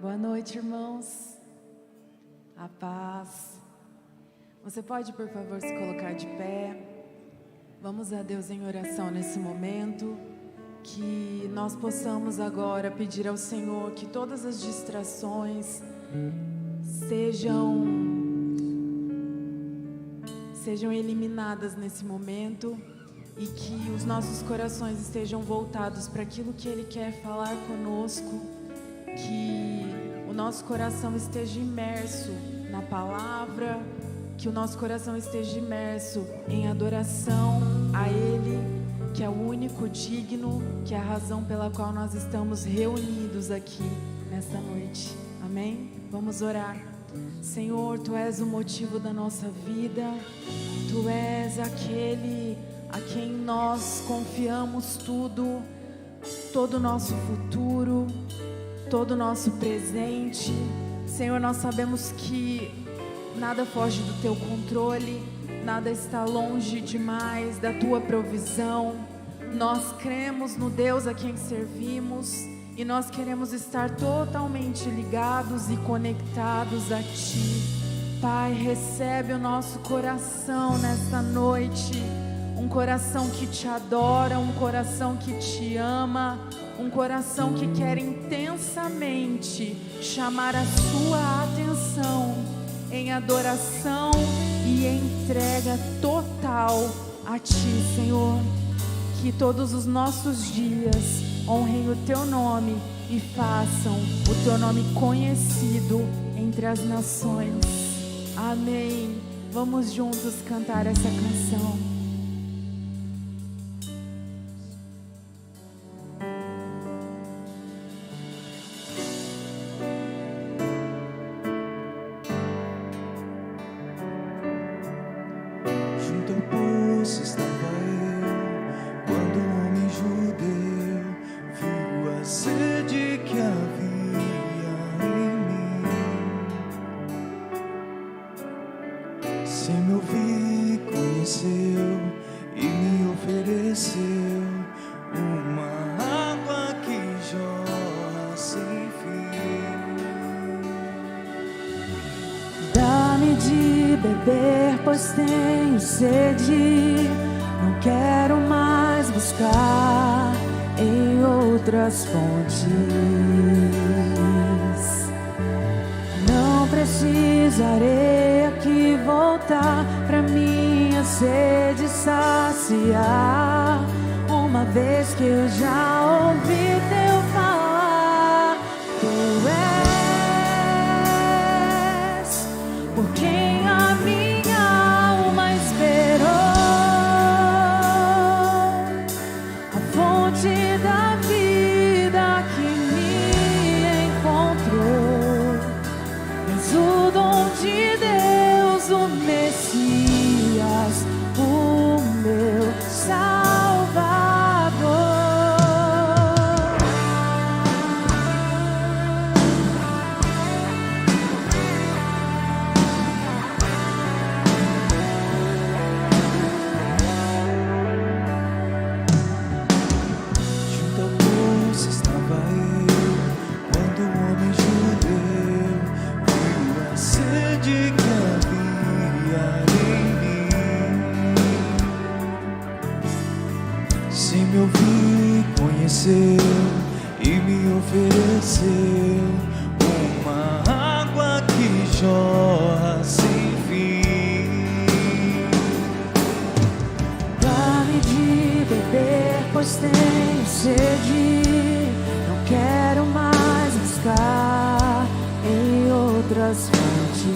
Boa noite, irmãos. A paz. Você pode, por favor, se colocar de pé. Vamos a Deus em oração nesse momento. Que nós possamos agora pedir ao Senhor que todas as distrações sejam eliminadas nesse momento e que os nossos corações estejam voltados para aquilo que Ele quer falar conosco. Que o nosso coração esteja imerso na palavra, que o nosso coração esteja imerso em adoração a Ele, que é o único digno, que é a razão pela qual nós estamos reunidos aqui nesta noite. Amém? Vamos orar. Senhor, Tu és o motivo da nossa vida, Tu és aquele a quem nós confiamos tudo, todo o nosso futuro, todo o nosso presente. Senhor, nós sabemos que nada foge do Teu controle, nada está longe demais da Tua provisão. Nós cremos no Deus a quem servimos e nós queremos estar totalmente ligados e conectados a Ti. Pai, recebe o nosso coração nesta noite, um coração que Te adora, um coração que Te ama, um coração que quer intensamente chamar a Sua atenção em adoração e entrega total a Ti, Senhor. Que todos os nossos dias honrem o Teu nome e façam o Teu nome conhecido entre as nações. Amém. Vamos juntos cantar essa canção. Pois tenho sede, não quero mais buscar em outras fontes. Não precisarei aqui voltar pra minha sede saciar, uma vez que eu já ouvi Teu falar. Tu és por quem a minha da vida que me encontrou. És o dom de Deus, o Messias, o meu Salvador. E me ofereceu uma água que jorra sem fim. Dá-me de beber, pois tenho sede. Não quero mais buscar em outras fontes.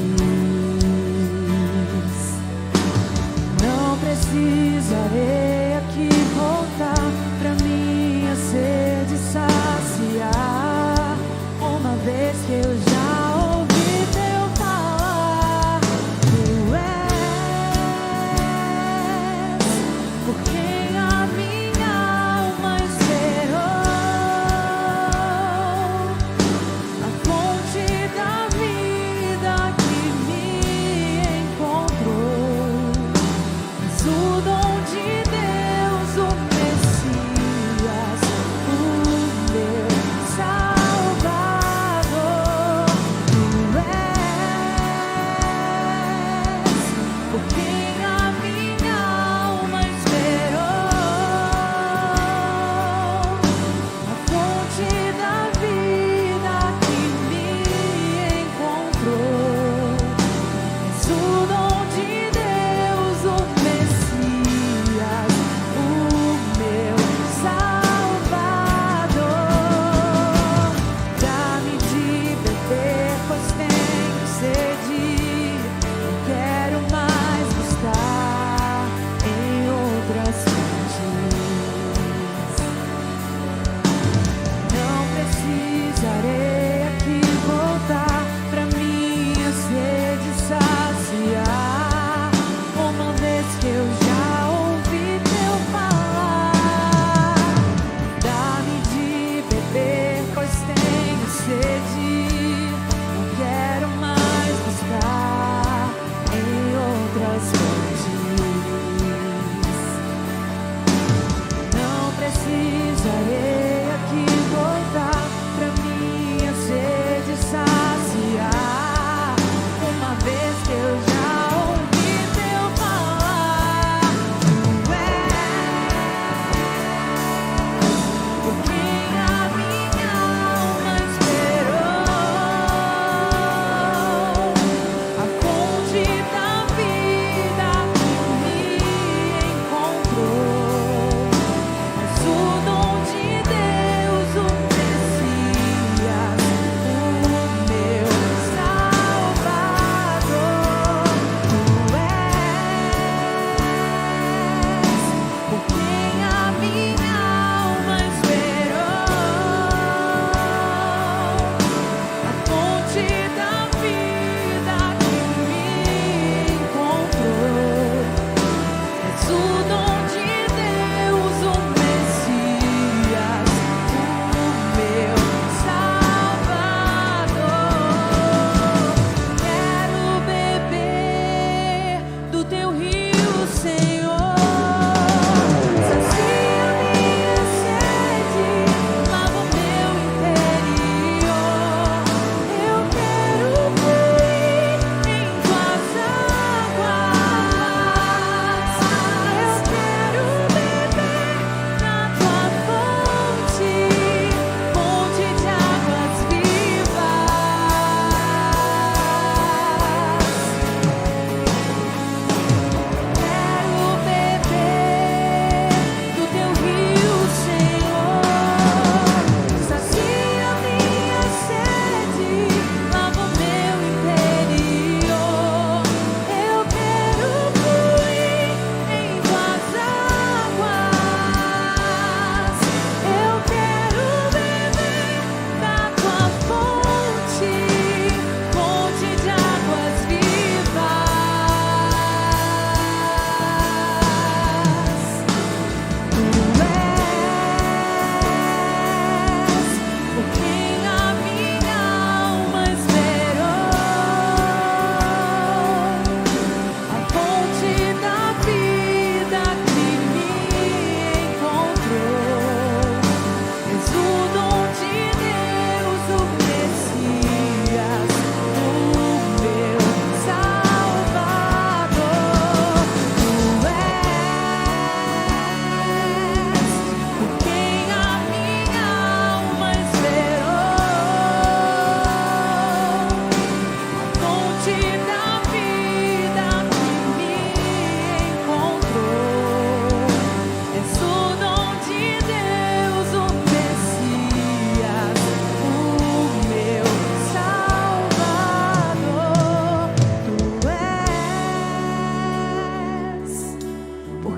Não precisarei aqui voltar pra minha sede saciar, uma vez que eu já ouvi Teu falar. Tu és por quem a minha alma esperou, a fonte da vida que me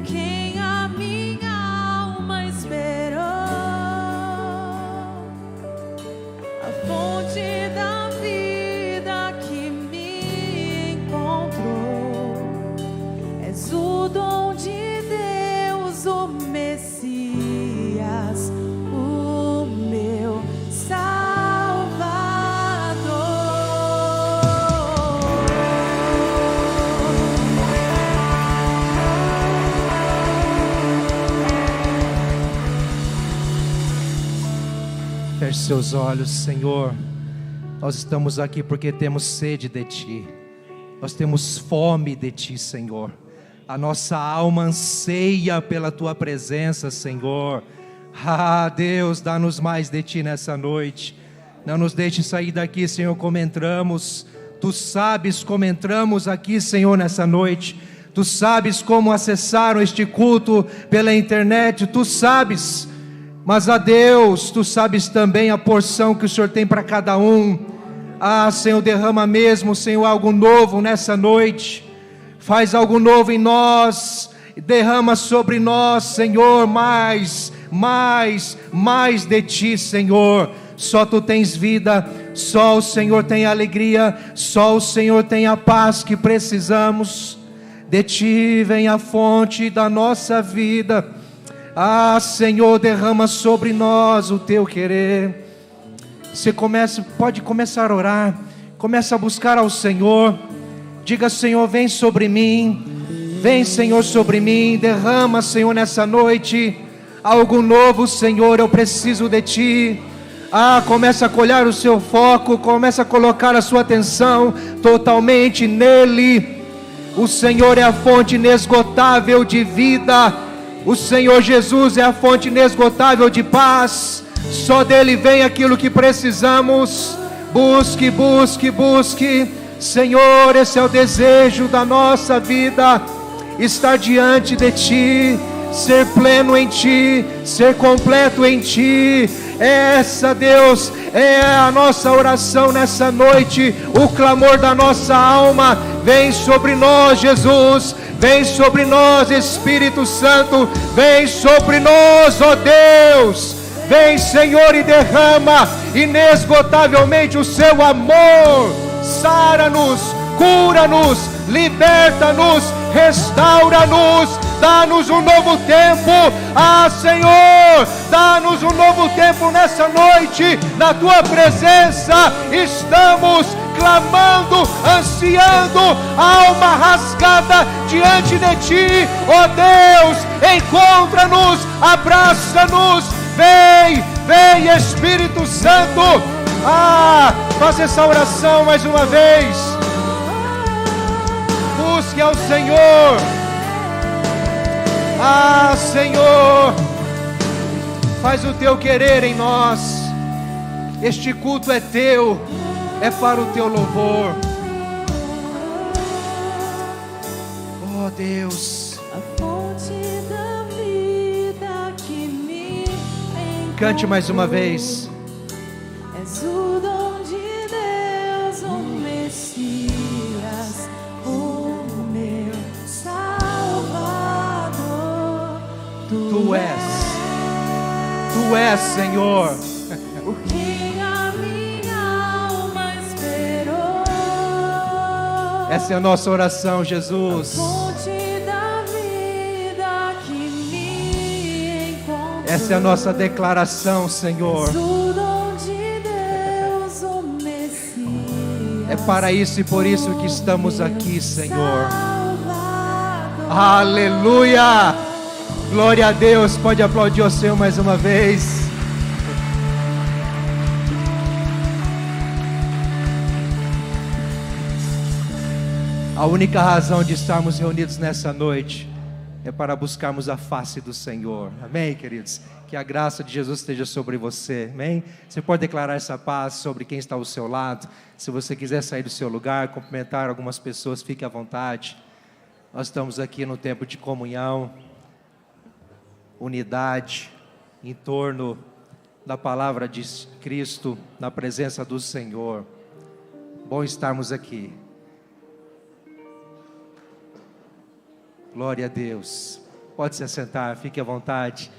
quem a minha alma esperou, a fonte da vida que me encontrou. És o dom de Deus, o Messias, o meu Feche seus olhos, Senhor. Nós estamos aqui porque temos sede de Ti. Nós temos fome de Ti, Senhor. A nossa alma anseia pela Tua presença, Senhor. Ah, Deus, dá-nos mais de Ti nessa noite. Não nos deixe sair daqui, Senhor, como entramos. Tu sabes como entramos aqui, Senhor, nessa noite. Tu sabes como acessaram este culto pela internet. Tu sabes. Mas a Deus, Tu sabes também a porção que o Senhor tem para cada um. Ah, Senhor, derrama mesmo, Senhor, algo novo nessa noite. Faz algo novo em nós. Derrama sobre nós, Senhor, mais de Ti, Senhor. Só Tu tens vida, só o Senhor tem alegria, só o Senhor tem a paz que precisamos. De Ti vem a fonte da nossa vida. Ah, Senhor, derrama sobre nós o Teu querer. Você pode começar a orar. Começa a buscar ao Senhor. Diga: Senhor, vem sobre mim. Vem, Senhor, sobre mim. Derrama, Senhor, nessa noite algo novo, Senhor. Eu preciso de Ti. Ah, começa a colher o seu foco. Começa a colocar a sua atenção totalmente nele. O Senhor é a fonte inesgotável de vida. O Senhor Jesus é a fonte inesgotável de paz. Só dele vem aquilo que precisamos. Busque, busque, busque. Senhor, esse é o desejo da nossa vida. Estar diante de Ti, ser pleno em Ti, ser completo em Ti. Essa, Deus, é a nossa oração nessa noite. O clamor da nossa alma. Vem sobre nós, Jesus. Vem sobre nós, Espírito Santo. Vem sobre nós, ó Deus. Vem, Senhor, e derrama inesgotavelmente o Seu amor. Sara-nos, cura-nos, liberta-nos, restaura-nos. Dá-nos um novo tempo. Ah, Senhor, dá-nos um novo tempo nessa noite. Na Tua presença estamos clamando, ansiando, alma rasgada diante de Ti. Ó Deus, encontra-nos, abraça-nos. Vem, vem, Espírito Santo. Ah, faz essa oração mais uma vez. Busque ao Senhor. Ah, Senhor, faz o Teu querer em nós. Este culto é Teu, é para o Teu louvor. Oh Deus, a fonte da vida que me encontrou. Cante mais uma vez. És o dom de Deus, o Messias, o meu Salvador. Tu és, Senhor. Por quem a minha alma esperou. Essa é a nossa oração, Jesus. Fonte da vida que me encontrou. Essa é a nossa declaração, Senhor. O dom de Deus, o Messias. É para isso e por isso que estamos aqui, Senhor. Salvador. Aleluia! Glória a Deus. Pode aplaudir o Senhor mais uma vez. A única razão de estarmos reunidos nessa noite é para buscarmos a face do Senhor. Amém, queridos? Que a graça de Jesus esteja sobre você. Amém? Você pode declarar essa paz sobre quem está ao seu lado. Se você quiser sair do seu lugar, cumprimentar algumas pessoas, fique à vontade. Nós estamos aqui no tempo de comunhão, unidade, em torno da palavra de Cristo, na presença do Senhor. Bom estarmos aqui. Glória a Deus. Pode se assentar, fique à vontade.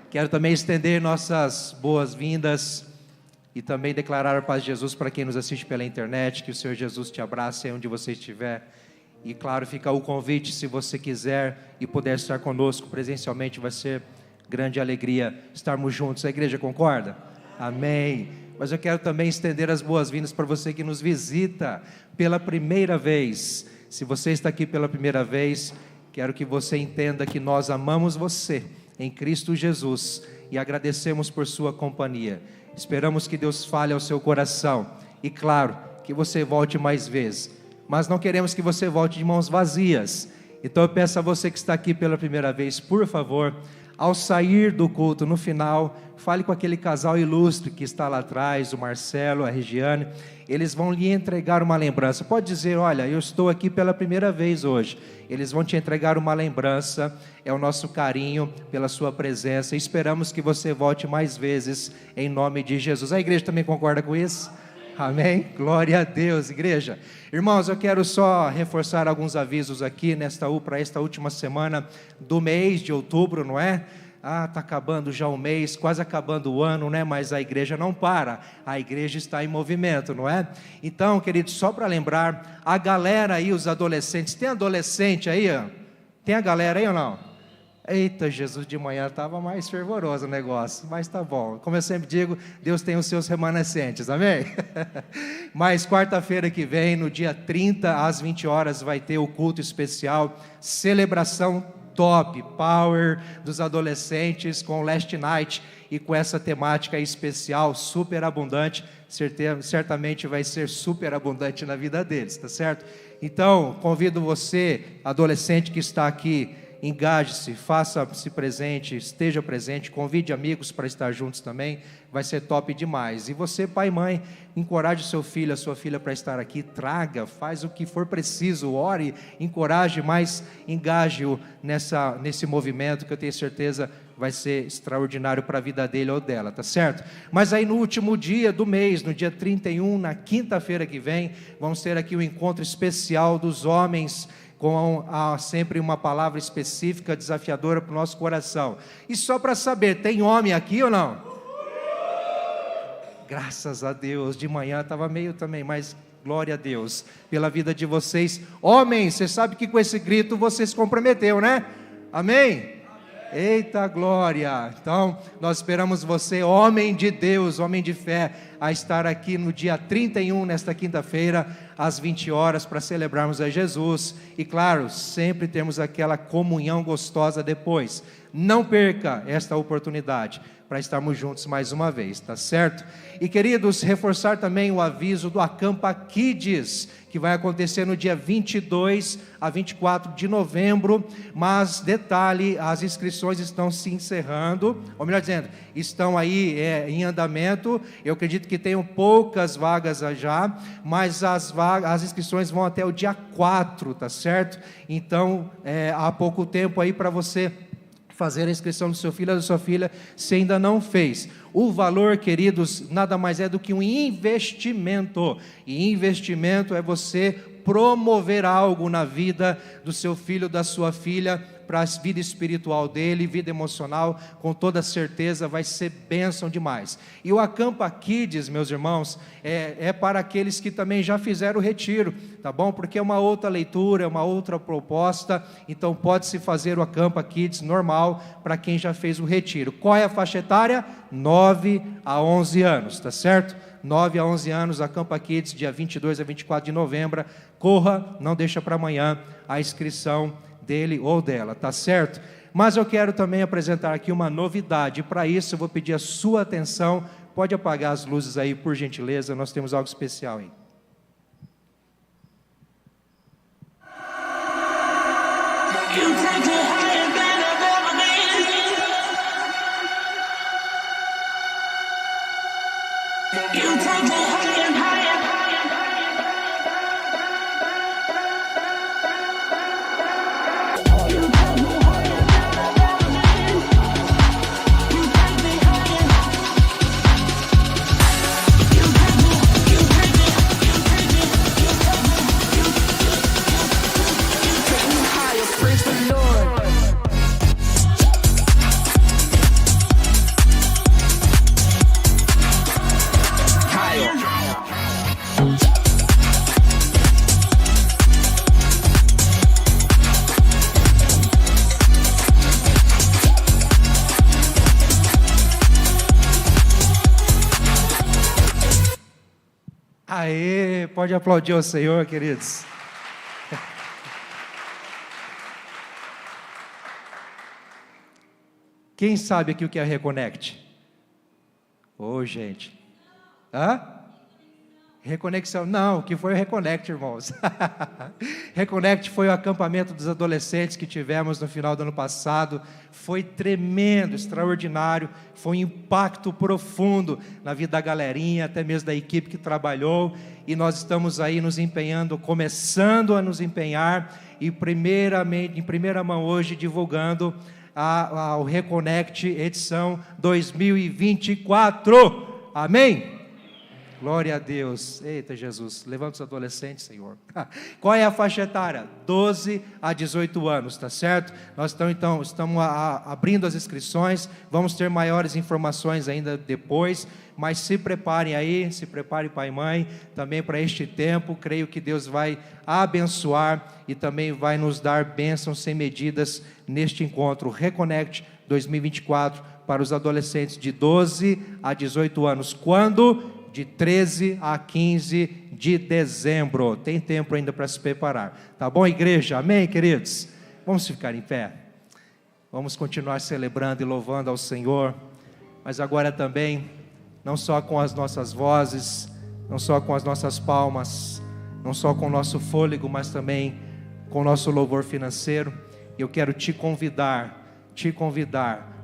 Quero também estender nossas boas-vindas e também declarar a paz de Jesus para quem nos assiste pela internet, que o Senhor Jesus te abrace aí onde você estiver. E claro, fica o convite, se você quiser e puder estar conosco presencialmente, vai ser grande alegria estarmos juntos. A igreja concorda? Amém. Mas eu quero também estender as boas-vindas para você que nos visita pela primeira vez. Se você está aqui pela primeira vez, quero que você entenda que nós amamos você em Cristo Jesus e agradecemos por sua companhia. Esperamos que Deus fale ao seu coração e claro, que você volte mais vezes, mas não queremos que você volte de mãos vazias. Então eu peço a você que está aqui pela primeira vez, por favor, ao sair do culto, no final, fale com aquele casal ilustre que está lá atrás, o Marcelo, a Regiane. Eles vão lhe entregar uma lembrança. Pode dizer, olha, eu estou aqui pela primeira vez hoje. Eles vão te entregar uma lembrança. É o nosso carinho pela sua presença. Esperamos que você volte mais vezes em nome de Jesus. A igreja também concorda com isso? Amém? Glória a Deus, igreja. Irmãos, eu quero só reforçar alguns avisos aqui para esta última semana do mês de outubro, não é? Está acabando já o mês, quase acabando o ano, né? Mas a igreja não para, a igreja está em movimento, não é? Então, queridos, só para lembrar, a galera aí, os adolescentes, tem adolescente aí? Ó? Tem a galera aí ou não? Eita, Jesus, de manhã estava mais fervoroso o negócio, mas tá bom. Como eu sempre digo, Deus tem os seus remanescentes, amém? Mas quarta-feira que vem, no dia 30, às 20 horas, vai ter o culto especial, celebração top, power dos adolescentes com Last Night e com essa temática especial, super abundante, certamente vai ser super abundante na vida deles, tá certo? Então, convido você, adolescente que está aqui, engaje-se, faça-se presente, esteja presente, convide amigos para estar juntos também, vai ser top demais. E você, pai e mãe, encoraje seu filho, a sua filha para estar aqui, traga, faz o que for preciso, ore, encoraje, mas engaje-o nesse movimento que eu tenho certeza vai ser extraordinário para a vida dele ou dela, tá certo? Mas aí no último dia do mês, no dia 31, na quinta-feira que vem, vamos ter aqui um encontro especial dos homens, com sempre uma palavra específica, desafiadora para o nosso coração. E só para saber, tem homem aqui ou não? Graças a Deus, de manhã estava meio também, mas glória a Deus, pela vida de vocês. Homens, você sabe que com esse grito você se comprometeu, né? Amém? Eita glória! Então, nós esperamos você, homem de Deus, homem de fé, a estar aqui no dia 31, nesta quinta-feira, às 20 horas, para celebrarmos a Jesus. E claro, sempre temos aquela comunhão gostosa depois. Não perca esta oportunidade para estarmos juntos mais uma vez, tá certo? E queridos, reforçar também o aviso do Acampa Kids, que vai acontecer no dia 22 a 24 de novembro, mas detalhe, as inscrições estão se encerrando, ou melhor dizendo, estão aí em andamento. Eu acredito que tenham poucas vagas já, mas as inscrições vão até o dia 4, tá certo? Então, há pouco tempo aí para você fazer a inscrição do seu filho ou da sua filha, se ainda não fez. O valor, queridos, nada mais é do que um investimento, e investimento é você promover algo na vida do seu filho, da sua filha, para a vida espiritual dele, vida emocional, com toda certeza vai ser bênção demais. E o Acampa Kids, meus irmãos, é para aqueles que também já fizeram o retiro, tá bom? Porque é uma outra leitura, é uma outra proposta, então pode-se fazer o Acampa Kids normal, para quem já fez o retiro. Qual é a faixa etária? 9 a 11 anos, tá certo? 9 a 11 anos, Acampa Kids, dia 22 a 24 de novembro, corra, não deixa para amanhã a inscrição dele ou dela, tá certo? Mas eu quero também apresentar aqui uma novidade. Para isso eu vou pedir a sua atenção. Pode apagar as luzes aí, por gentileza, nós temos algo especial aí. Pode aplaudir ao Senhor, queridos. Quem sabe aqui o que é Reconnect? Ô, gente. Hã? Reconexão. Não, o que foi o Reconnect, irmãos? Reconnect foi o acampamento dos adolescentes que tivemos no final do ano passado. Foi tremendo, extraordinário. Foi um impacto profundo na vida da galerinha, até mesmo da equipe que trabalhou. E nós estamos aí nos empenhando, começando a nos empenhar. E primeiramente, em primeira mão hoje, divulgando o Reconnect edição 2024. Amém? Glória a Deus. Eita, Jesus, levanta os adolescentes, Senhor. Qual é a faixa etária? 12 a 18 anos, tá certo? Nós estamos abrindo as inscrições, vamos ter maiores informações ainda depois, mas se preparem aí, se prepare pai e mãe, também para este tempo. Creio que Deus vai abençoar e também vai nos dar bênçãos sem medidas neste encontro Reconnect 2024 para os adolescentes de 12 a 18 anos. Quando? De 13 a 15 de dezembro. Tem tempo ainda para se preparar. Tá bom, igreja? Amém, queridos? Vamos ficar em pé. Vamos continuar celebrando e louvando ao Senhor. Mas agora também, não só com as nossas vozes, não só com as nossas palmas, não só com o nosso fôlego, mas também com o nosso louvor financeiro. Eu quero te convidar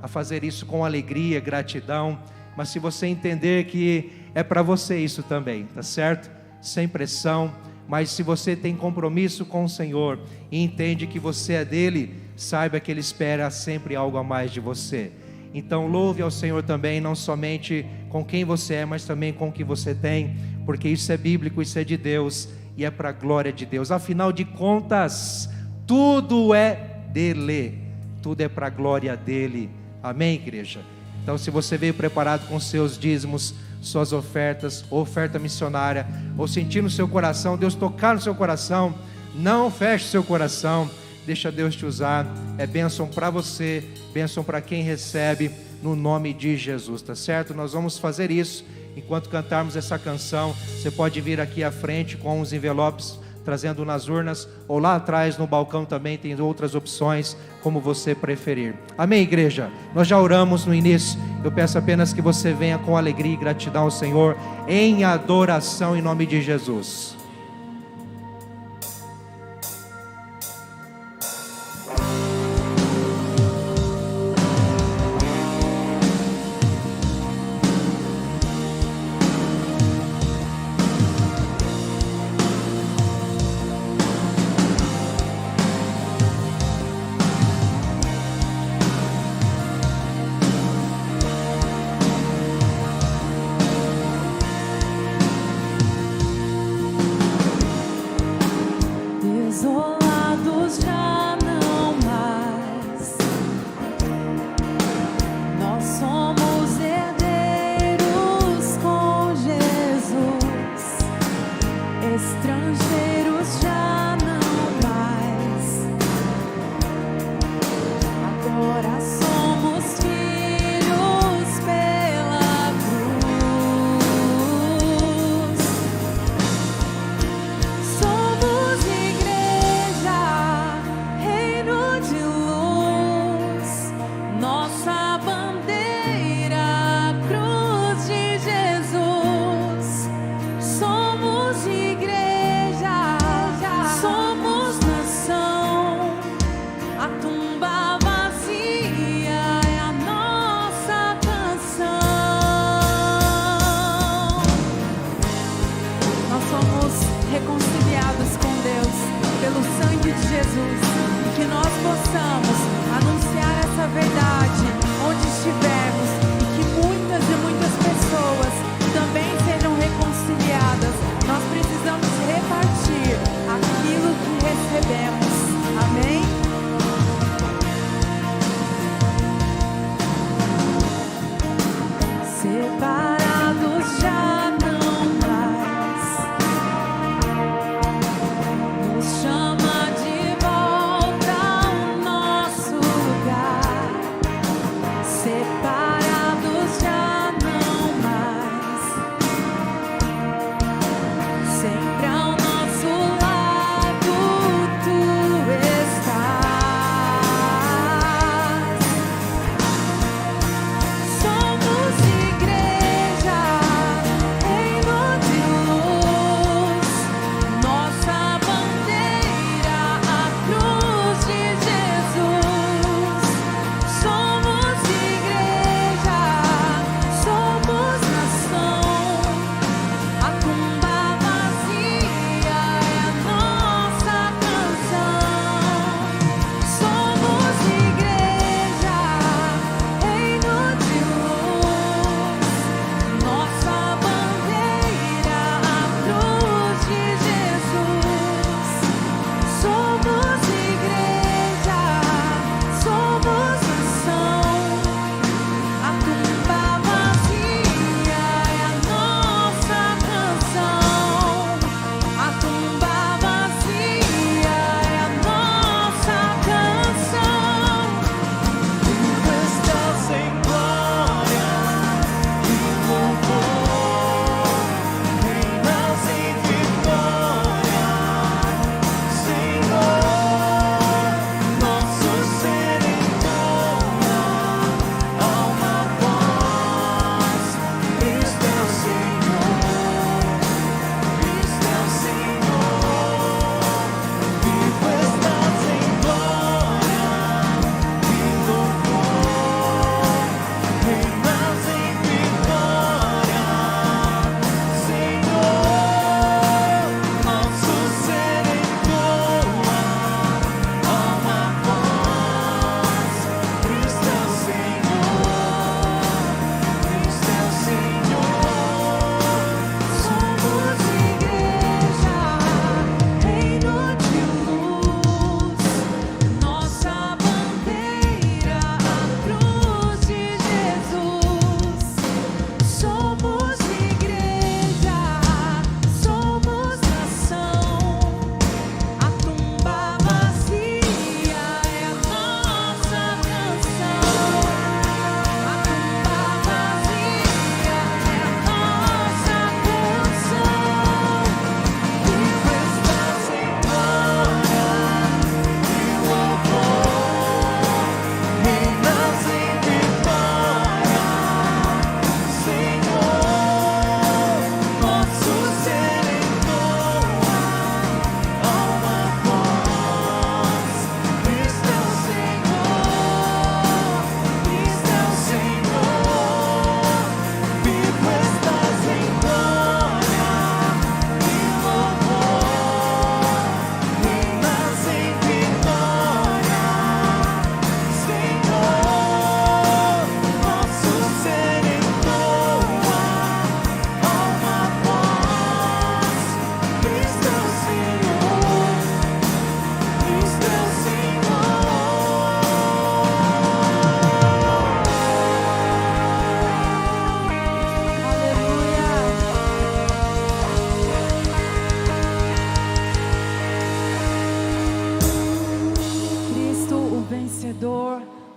a fazer isso com alegria, gratidão. Mas se você entender que é para você isso também, tá certo? Sem pressão, mas se você tem compromisso com o Senhor e entende que você é dele, saiba que ele espera sempre algo a mais de você. Então louve ao Senhor também, não somente com quem você é, mas também com o que você tem, porque isso é bíblico, isso é de Deus e é para a glória de Deus. Afinal de contas, tudo é dele, tudo é para a glória dele. Amém, igreja? Então, se você veio preparado com seus dízimos, suas ofertas, ou oferta missionária, ou sentir no seu coração, Deus tocar no seu coração, não feche seu coração, deixa Deus te usar. É bênção para você, bênção para quem recebe, no nome de Jesus, tá certo? Nós vamos fazer isso, enquanto cantarmos essa canção. Você pode vir aqui à frente com os envelopes, trazendo nas urnas, ou lá atrás no balcão também tem outras opções, como você preferir. Amém, igreja? Nós já oramos no início, eu peço apenas que você venha com alegria e gratidão ao Senhor, em adoração em nome de Jesus.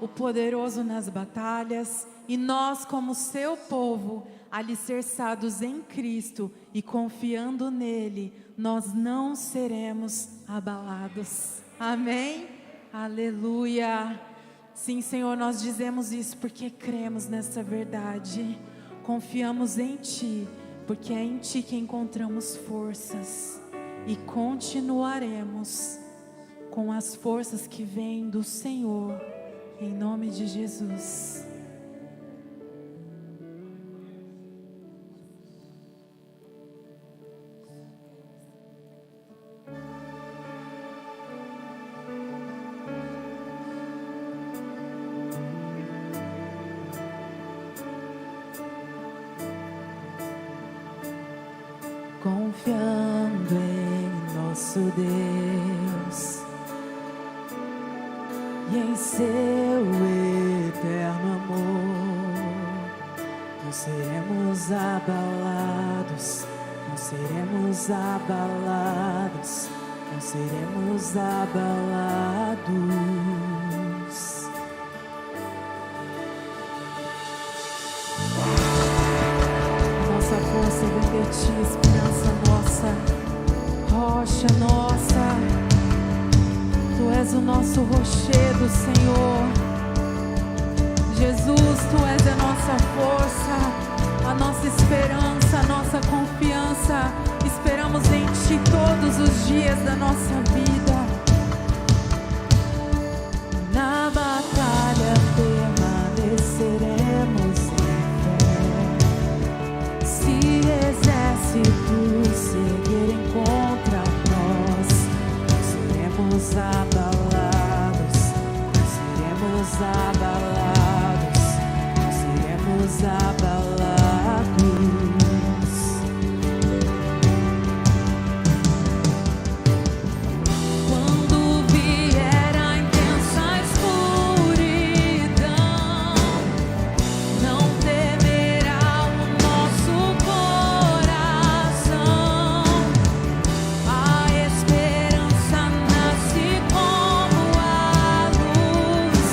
o poderoso nas batalhas, e nós, como seu povo, alicerçados em Cristo e confiando nele, nós não seremos abalados. Amém? Aleluia! Sim, Senhor, nós dizemos isso porque cremos nessa verdade. Confiamos em Ti, porque é em Ti que encontramos forças. E continuaremos com as forças que vêm do Senhor, em nome de Jesus. Confiando em nosso Deus e em seu eterno amor, não seremos abalados, não seremos abalados, não seremos abalados. Nossa força vem de Ti, esperança nossa, rocha nossa. Tu és o nosso rochedo, Senhor. Jesus, Tu és a nossa força, a nossa esperança, a nossa confiança. Esperamos em Ti todos os dias da nossa vida. Na batalha permaneceremos em fé. Se exércitos seguirem contra nós, não seremos abalados, não seremos abalados, não seremos abalados. Quando vier a intensa escuridão, não temerá o nosso coração. A esperança nasce como a luz.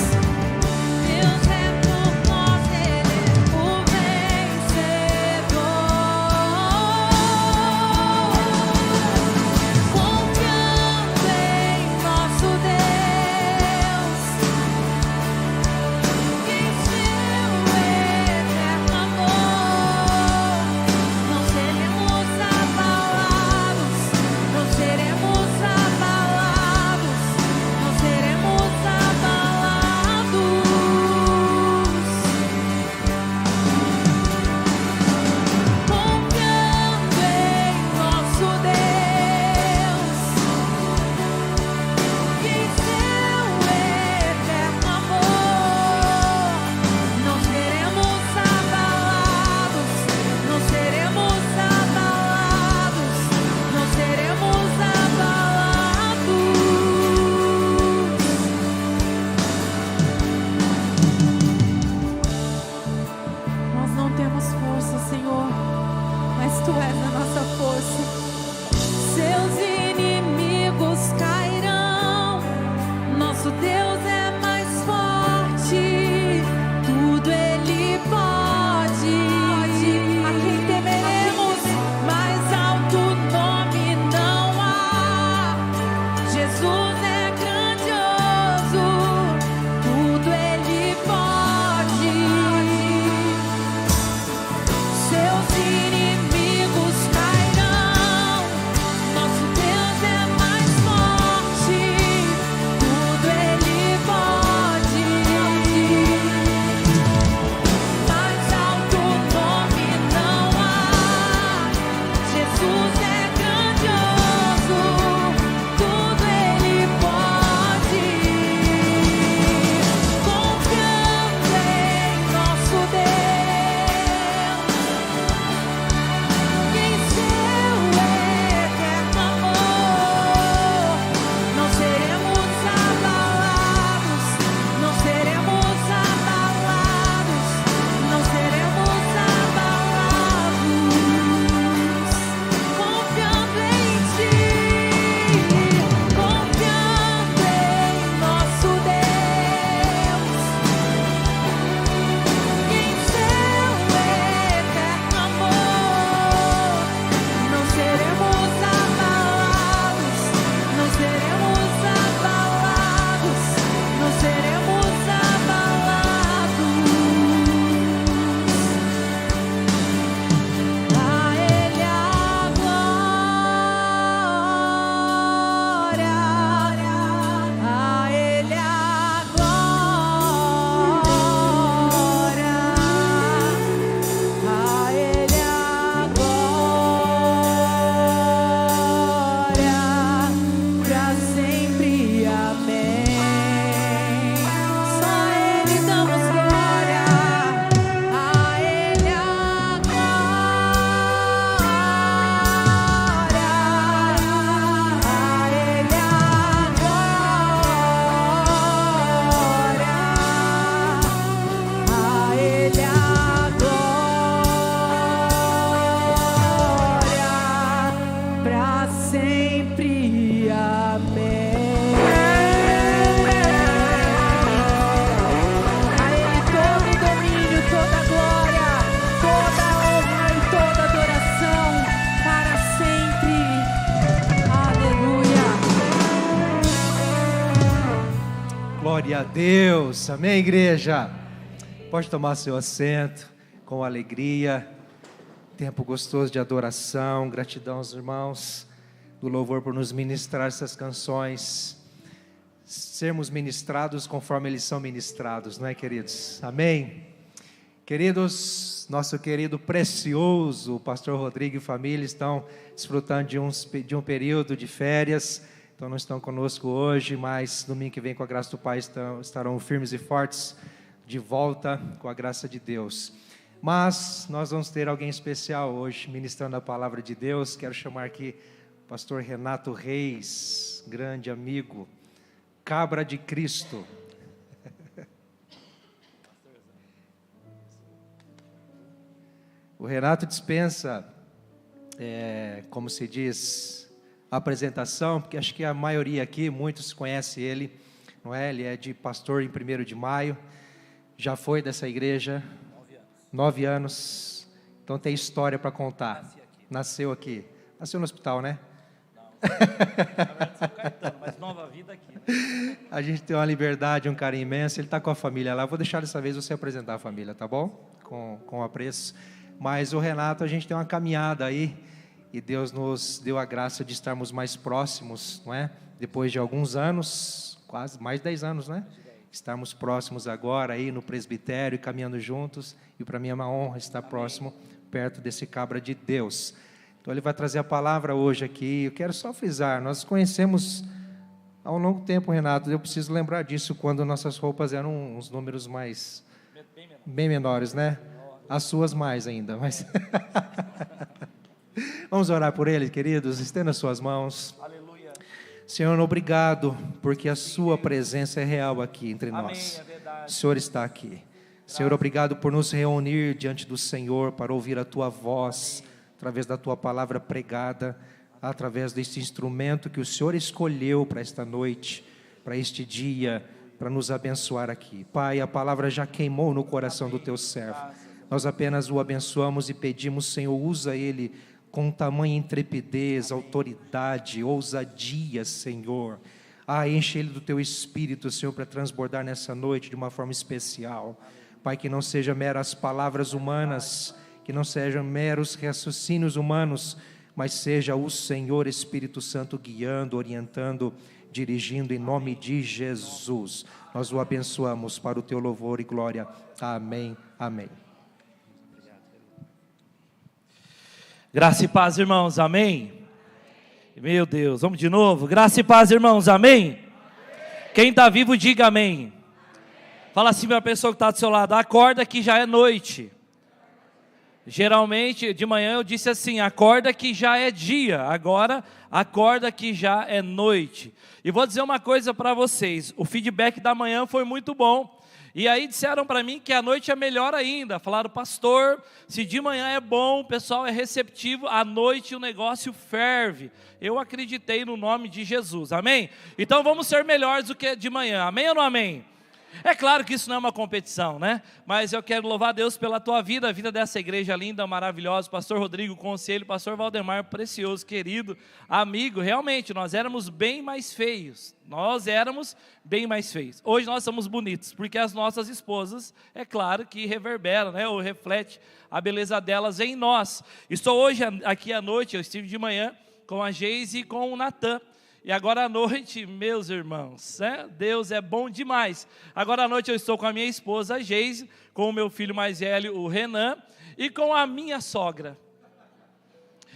a Deus. Amém, igreja? Pode tomar seu assento com alegria. Tempo gostoso de adoração. Gratidão aos irmãos do louvor por nos ministrar essas canções. Sermos ministrados conforme eles são ministrados, não é, queridos? Amém? Queridos, nosso querido precioso pastor Rodrigo e família estão desfrutando de um período de férias. Então não estão conosco hoje, mas domingo que vem, com a graça do Pai, estarão firmes e fortes de volta com a graça de Deus. Mas nós vamos ter alguém especial hoje ministrando a palavra de Deus. Quero chamar aqui o pastor Renato Reis, grande amigo, cabra de Cristo. O Renato dispensa, como se diz, a apresentação, porque acho que a maioria aqui, muitos conhecem ele, não é? Ele é de pastor em 1º de Maio, já foi dessa igreja 9 anos, então tem história para contar. Nasceu aqui. Nasceu no hospital, né? Não, na verdade São Caetano, mas Nova Vida aqui. Né? A gente tem uma liberdade, um carinho imenso, ele está com a família lá. Eu vou deixar dessa vez você apresentar a família, tá bom? Com apreço. Mas o Renato, a gente tem uma caminhada aí, e Deus nos deu a graça de estarmos mais próximos, não é? Depois de alguns anos, quase mais de 10 anos, né? Estarmos próximos agora aí no presbitério, caminhando juntos, e para mim é uma honra estar próximo, perto desse cabra de Deus. Então ele vai trazer a palavra hoje aqui. Eu quero só frisar, nós conhecemos há um longo tempo, Renato, eu preciso lembrar disso, quando nossas roupas eram uns números mais, bem menores, né? As suas mais ainda, mas... Vamos orar por ele, queridos. Estenda suas mãos. Aleluia. Senhor, obrigado, porque a sua presença é real aqui entre Amém, nós. é verdade. O Senhor está aqui. Senhor, obrigado por nos reunir diante do Senhor, para ouvir a tua voz, através da tua palavra pregada, através desse instrumento que o Senhor escolheu para esta noite, para este dia, para nos abençoar aqui. Pai, a palavra já queimou no coração do teu servo. Nós apenas o abençoamos e pedimos, Senhor, usa ele com tamanha intrepidez, autoridade, ousadia, Senhor. Enche ele do teu Espírito, Senhor, para transbordar nessa noite de uma forma especial. Pai, que não sejam meras palavras humanas, que não sejam meros raciocínios humanos, mas seja o Senhor Espírito Santo guiando, orientando, dirigindo em nome de Jesus. Nós o abençoamos para o teu louvor e glória. Amém, amém. Graça e paz, irmãos, amém? Meu Deus, vamos de novo. Graça e paz, irmãos, amém? Quem está vivo, diga amém. Fala assim para a pessoa que está do seu lado: acorda que já é noite. Geralmente, de manhã eu disse assim: acorda que já é dia. Agora, acorda que já é noite. E vou dizer uma coisa para vocês: o feedback da manhã foi muito bom. E aí disseram para mim que a noite é melhor ainda. Falaram: pastor, se de manhã é bom, o pessoal é receptivo, à noite o negócio ferve. Eu acreditei no nome de Jesus, amém? Então vamos ser melhores do que de manhã, amém ou não amém? É claro que isso não é uma competição, né? Mas eu quero louvar a Deus pela tua vida, a vida dessa igreja linda, maravilhosa. Pastor Rodrigo, conselho, pastor Valdemar, precioso, querido, amigo. Realmente, nós éramos bem mais feios. Nós éramos bem mais feios. Hoje nós somos bonitos, porque as nossas esposas, é claro que reverberam, né? Ou reflete a beleza delas em nós. Estou hoje aqui à noite, eu estive de manhã com a Geise e com o Natan. E agora à noite, meus irmãos, né? Deus é bom demais. Agora à noite eu estou com a minha esposa, a Geise, com o meu filho mais velho, o Renan, e com a minha sogra.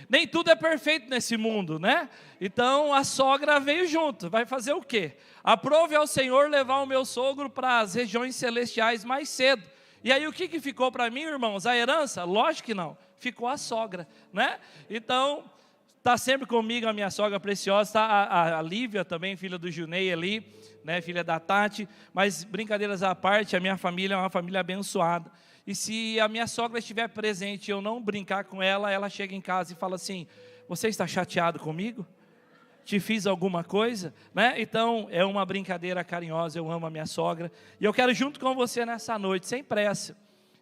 Nem tudo é perfeito nesse mundo, né? Então a sogra veio junto, vai fazer o quê? Aprove ao Senhor levar o meu sogro para as regiões celestiais mais cedo. E aí o que ficou para mim, irmãos? A herança? Lógico que não, ficou a sogra, né? Então... está sempre comigo a minha sogra preciosa, está a Lívia também, filha do Junei ali, né, filha da Tati, mas brincadeiras à parte, a minha família é uma família abençoada, e se a minha sogra estiver presente e eu não brincar com ela, ela chega em casa e fala assim: você está chateado comigo? Te fiz alguma coisa? Né? Então é uma brincadeira carinhosa, eu amo a minha sogra, e eu quero junto com você nessa noite, sem pressa.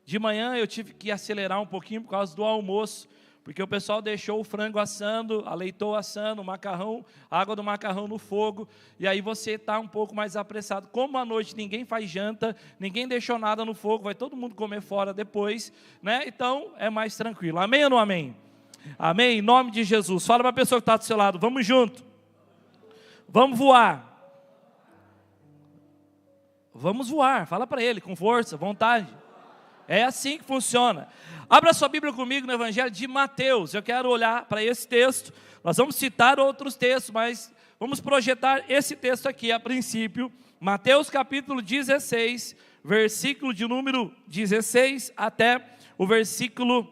De manhã eu tive que acelerar um pouquinho por causa do almoço, porque o pessoal deixou o frango assando, a leitoa assando, o macarrão, a água do macarrão no fogo, e aí você está um pouco mais apressado. Como à noite ninguém faz janta, ninguém deixou nada no fogo, vai todo mundo comer fora depois, né? Então é mais tranquilo. Amém ou não amém? Amém? Em nome de Jesus. Fala para a pessoa que está do seu lado, vamos junto. Vamos voar. Vamos voar. Fala para ele com força, vontade. É assim que funciona. Abra sua Bíblia comigo no Evangelho de Mateus. Eu quero olhar para esse texto. Nós vamos citar outros textos, mas vamos projetar esse texto aqui a princípio. Mateus capítulo 16, versículo de número 16 até o versículo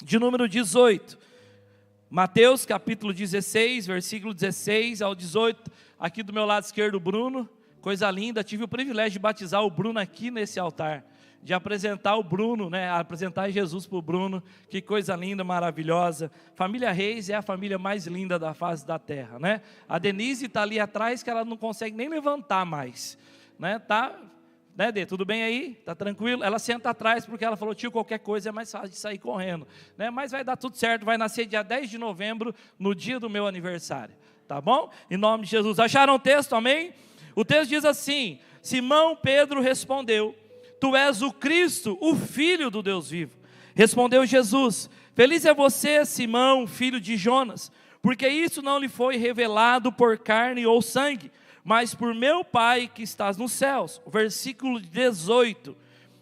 de número 18. Mateus capítulo 16, versículo 16 ao 18. Aqui do meu lado esquerdo o Bruno. Coisa linda, tive o privilégio de batizar o Bruno aqui nesse altar. De apresentar o Bruno, né? Apresentar Jesus para o Bruno. Que coisa linda, maravilhosa. Família Reis é a família mais linda da face da terra, né? A Denise está ali atrás que ela não consegue nem levantar mais, né? Tá, né, Dê? Tudo bem aí? Tá tranquilo? Ela senta atrás porque ela falou, tio, qualquer coisa é mais fácil de sair correndo, né? Mas vai dar tudo certo, vai nascer dia 10 de novembro, no dia do meu aniversário, tá bom? Em nome de Jesus. Acharam o texto, amém? O texto diz assim: Simão Pedro respondeu, tu és o Cristo, o Filho do Deus vivo. Respondeu Jesus, feliz é você, Simão, filho de Jonas, porque isso não lhe foi revelado por carne ou sangue, mas por meu Pai que estás nos céus. O versículo 18,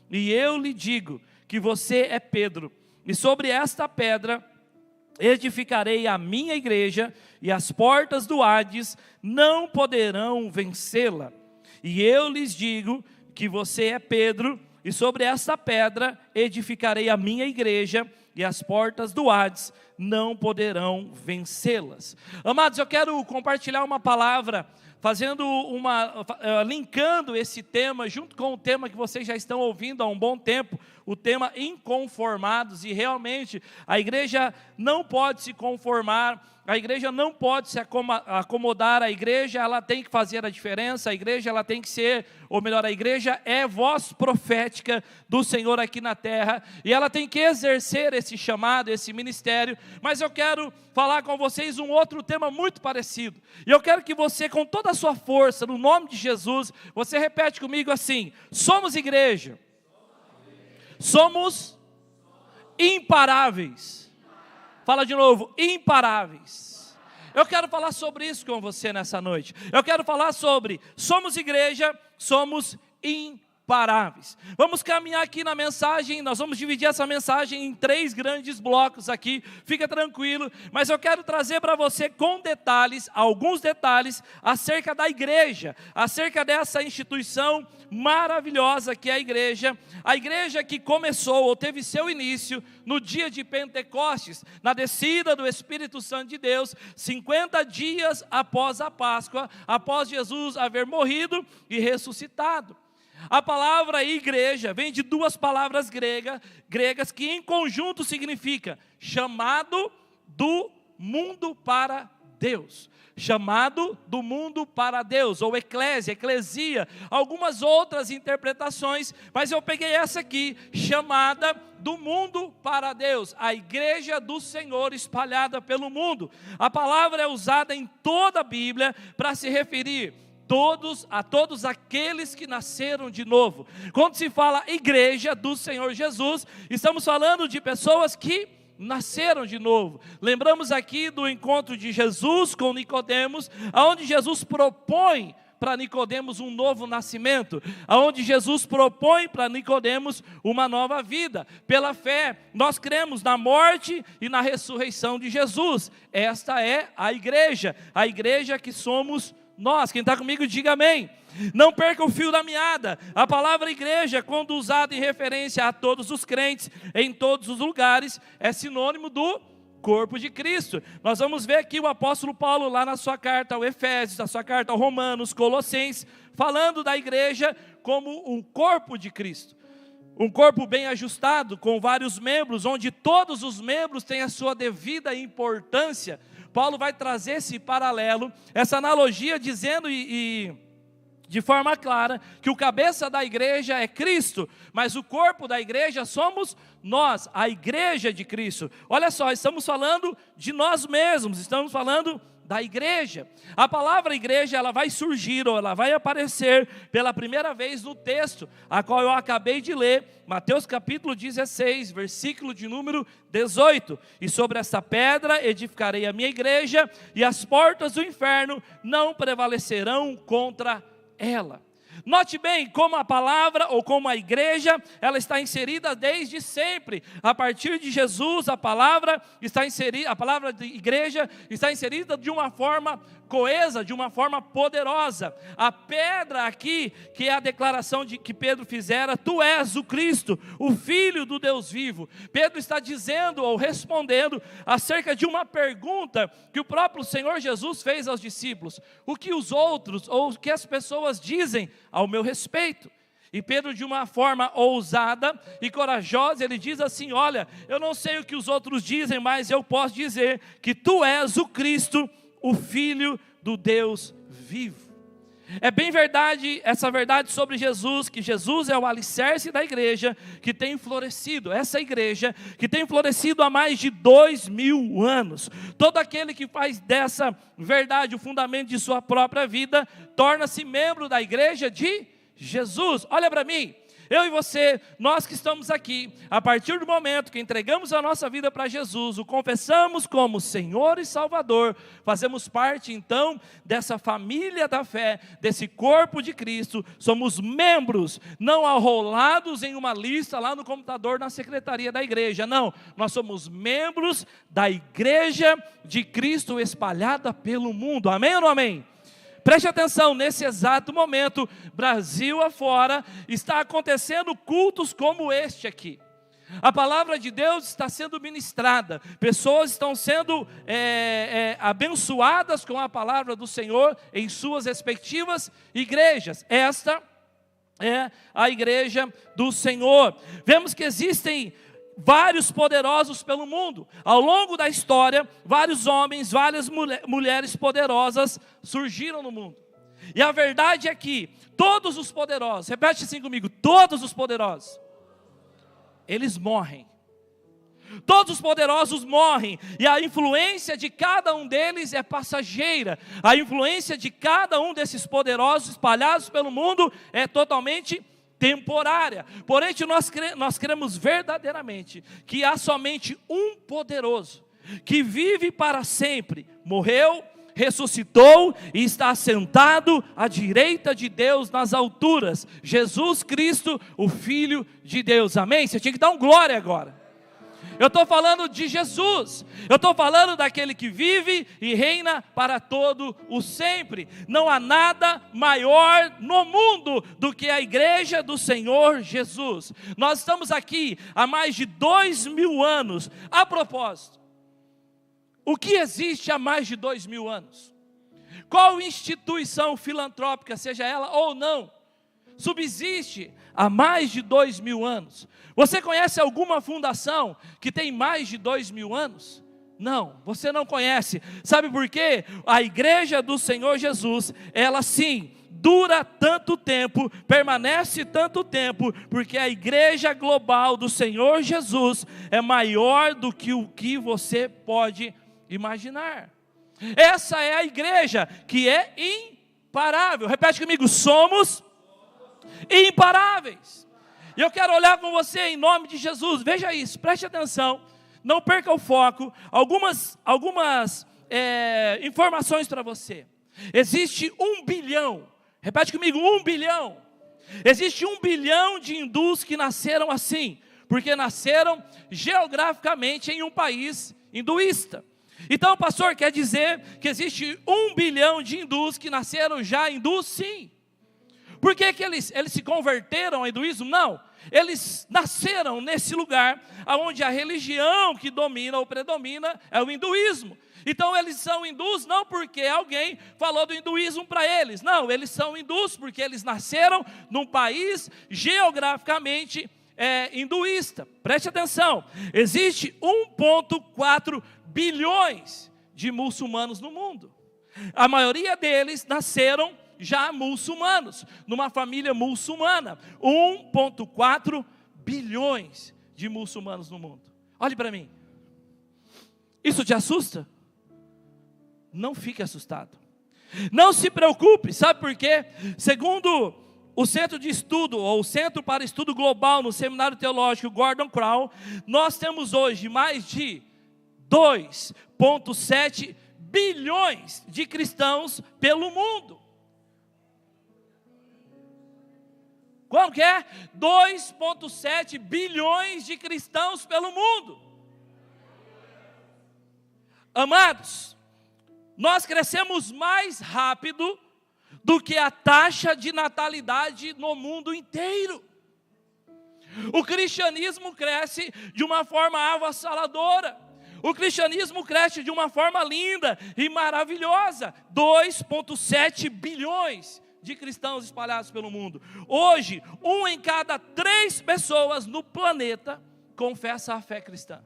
e eu lhe digo que você é Pedro, e sobre esta pedra edificarei a minha igreja, e as portas do Hades não poderão vencê-la. E eu lhes digo que você é Pedro, e sobre esta pedra edificarei a minha igreja, e as portas do Hades não poderão vencê-las. Amados, eu quero compartilhar uma palavra, linkando esse tema, junto com o tema que vocês já estão ouvindo há um bom tempo, o tema inconformados, e realmente a igreja não pode se conformar, a igreja não pode se acomodar, a igreja ela tem que fazer a diferença, a igreja ela tem que ser, ou melhor, a igreja é voz profética do Senhor aqui na terra, e ela tem que exercer esse chamado, esse ministério. Mas eu quero falar com vocês um outro tema muito parecido, e eu quero que você, com toda a sua força, no nome de Jesus, você repete comigo assim: somos igreja, somos imparáveis. Fala de novo, imparáveis. Eu quero falar sobre isso com você nessa noite. Eu quero falar sobre, somos igreja, somos imparáveis. Vamos caminhar aqui na mensagem, nós vamos dividir essa mensagem em 3 grandes blocos aqui, fica tranquilo, mas eu quero trazer para você com detalhes, alguns detalhes, acerca da igreja, acerca dessa instituição maravilhosa que é a igreja que começou, ou teve seu início, no dia de Pentecostes, na descida do Espírito Santo de Deus, 50 dias após a Páscoa, após Jesus haver morrido e ressuscitado. A palavra igreja vem de 2 palavras gregas que em conjunto significa chamado do mundo para Deus. Chamado do mundo para Deus, ou eclesia, algumas outras interpretações, mas eu peguei essa aqui, chamada do mundo para Deus, a igreja do Senhor espalhada pelo mundo. A palavra é usada em toda a Bíblia para se referir a todos aqueles que nasceram de novo. Quando se fala igreja do Senhor Jesus, estamos falando de pessoas que nasceram de novo. Lembramos aqui do encontro de Jesus com Nicodemos, aonde Jesus propõe para Nicodemos um novo nascimento, aonde Jesus propõe para Nicodemos uma nova vida. Pela fé, nós cremos na morte e na ressurreição de Jesus. Esta é a igreja que somos nós. Quem está comigo, diga amém. Não perca o fio da meada. A palavra igreja, quando usada em referência a todos os crentes, em todos os lugares, é sinônimo do corpo de Cristo. Nós vamos ver aqui o apóstolo Paulo, lá na sua carta ao Efésios, na sua carta ao Romanos, Colossenses, falando da igreja como um corpo de Cristo. Um corpo bem ajustado, com vários membros, onde todos os membros têm a sua devida importância. Paulo vai trazer esse paralelo, essa analogia, dizendo de forma clara que o cabeça da igreja é Cristo, mas o corpo da igreja somos nós, a igreja de Cristo. Olha só, estamos falando de nós mesmos, estamos falando da igreja. A palavra igreja, ela vai surgir, ou ela vai aparecer pela primeira vez no texto, a qual eu acabei de ler, Mateus capítulo 16, versículo de número 18. E sobre essa pedra edificarei a minha igreja, e as portas do inferno não prevalecerão contra ela. Note bem como a palavra, ou como a igreja, ela está inserida desde sempre. A partir de Jesus, a palavra está inserida, a palavra de igreja está inserida de uma forma coesa, de uma forma poderosa. A pedra aqui, que é a declaração que Pedro fizera: tu és o Cristo, o Filho do Deus vivo. Pedro está dizendo, ou respondendo, acerca de uma pergunta que o próprio Senhor Jesus fez aos discípulos: o que os outros, ou o que as pessoas dizem ao meu respeito? E Pedro, de uma forma ousada e corajosa, ele diz assim: olha, eu não sei o que os outros dizem, mas eu posso dizer que tu és o Cristo, o Filho do Deus vivo. É bem verdade, essa verdade sobre Jesus, que Jesus é o alicerce da igreja que tem florescido, essa igreja que tem florescido há mais de 2000 anos. Todo aquele que faz dessa verdade o fundamento de sua própria vida, torna-se membro da igreja de Jesus. Olha para mim, eu e você, nós que estamos aqui, a partir do momento que entregamos a nossa vida para Jesus, o confessamos como Senhor e Salvador, fazemos parte então dessa família da fé, desse corpo de Cristo, somos membros, não arrolados em uma lista lá no computador na secretaria da igreja, não, nós somos membros da igreja de Cristo espalhada pelo mundo, amém ou não amém? Preste atenção, nesse exato momento, Brasil afora, está acontecendo cultos como este aqui. A palavra de Deus está sendo ministrada, pessoas estão sendo abençoadas com a palavra do Senhor em suas respectivas igrejas. Esta é a igreja do Senhor. Vemos que existem vários poderosos pelo mundo. Ao longo da história, vários homens, várias mulheres poderosas surgiram no mundo. E a verdade é que todos os poderosos, repete assim comigo, todos os poderosos, eles morrem. Todos os poderosos morrem, e a influência de cada um deles é passageira. A influência de cada um desses poderosos espalhados pelo mundo é totalmente temporária. Porém, nós cremos verdadeiramente que há somente um poderoso que vive para sempre, morreu, ressuscitou e está assentado à direita de Deus nas alturas, Jesus Cristo, o Filho de Deus. Amém? Você tinha que dar um glória agora. Eu estou falando de Jesus, eu estou falando daquele que vive e reina para todo o sempre. Não há nada maior no mundo do que a igreja do Senhor Jesus. Nós estamos aqui há mais de 2000 anos. A propósito, o que existe há mais de 2000 anos? Qual instituição filantrópica, seja ela ou não, subsiste há mais de 2000 anos? Você conhece alguma fundação que tem mais de 2000 anos? Não, você não conhece. Sabe por quê? A igreja do Senhor Jesus, ela sim, dura tanto tempo, permanece tanto tempo, porque a igreja global do Senhor Jesus é maior do que o que você pode imaginar. Essa é a igreja que é imparável. Repete comigo, somos imparáveis. E eu quero olhar com você em nome de Jesus. Veja isso, preste atenção, não perca o foco. Algumas informações para você. Existe 1 bilhão, repete comigo, 1 bilhão. Existe 1 bilhão de hindus que nasceram assim, porque nasceram geograficamente em um país hinduísta. Então, pastor, quer dizer que existe 1 bilhão de hindus que nasceram já hindus? Sim. Por que eles se converteram ao hinduísmo? Não, eles nasceram nesse lugar onde a religião que domina ou predomina é o hinduísmo. Então eles são hindus não porque alguém falou do hinduísmo para eles, não, eles são hindus porque eles nasceram num país geograficamente hinduísta. Preste atenção, existe 1,4 bilhões de muçulmanos no mundo. A maioria deles nasceram já muçulmanos, numa família muçulmana. 1,4 bilhões de muçulmanos no mundo. Olhe para mim. Isso te assusta? Não fique assustado. Não se preocupe, sabe por quê? Segundo o Centro de Estudo, ou o Centro para Estudo Global no Seminário Teológico Gordon Crown, nós temos hoje mais de 2,7 bilhões de cristãos pelo mundo. Como que é? 2,7 bilhões de cristãos pelo mundo. Amados, nós crescemos mais rápido do que a taxa de natalidade no mundo inteiro. O cristianismo cresce de uma forma avassaladora. O cristianismo cresce de uma forma linda e maravilhosa. 2,7 bilhões de cristãos espalhados pelo mundo. Hoje, 1 em cada 3 pessoas no planeta confessa a fé cristã.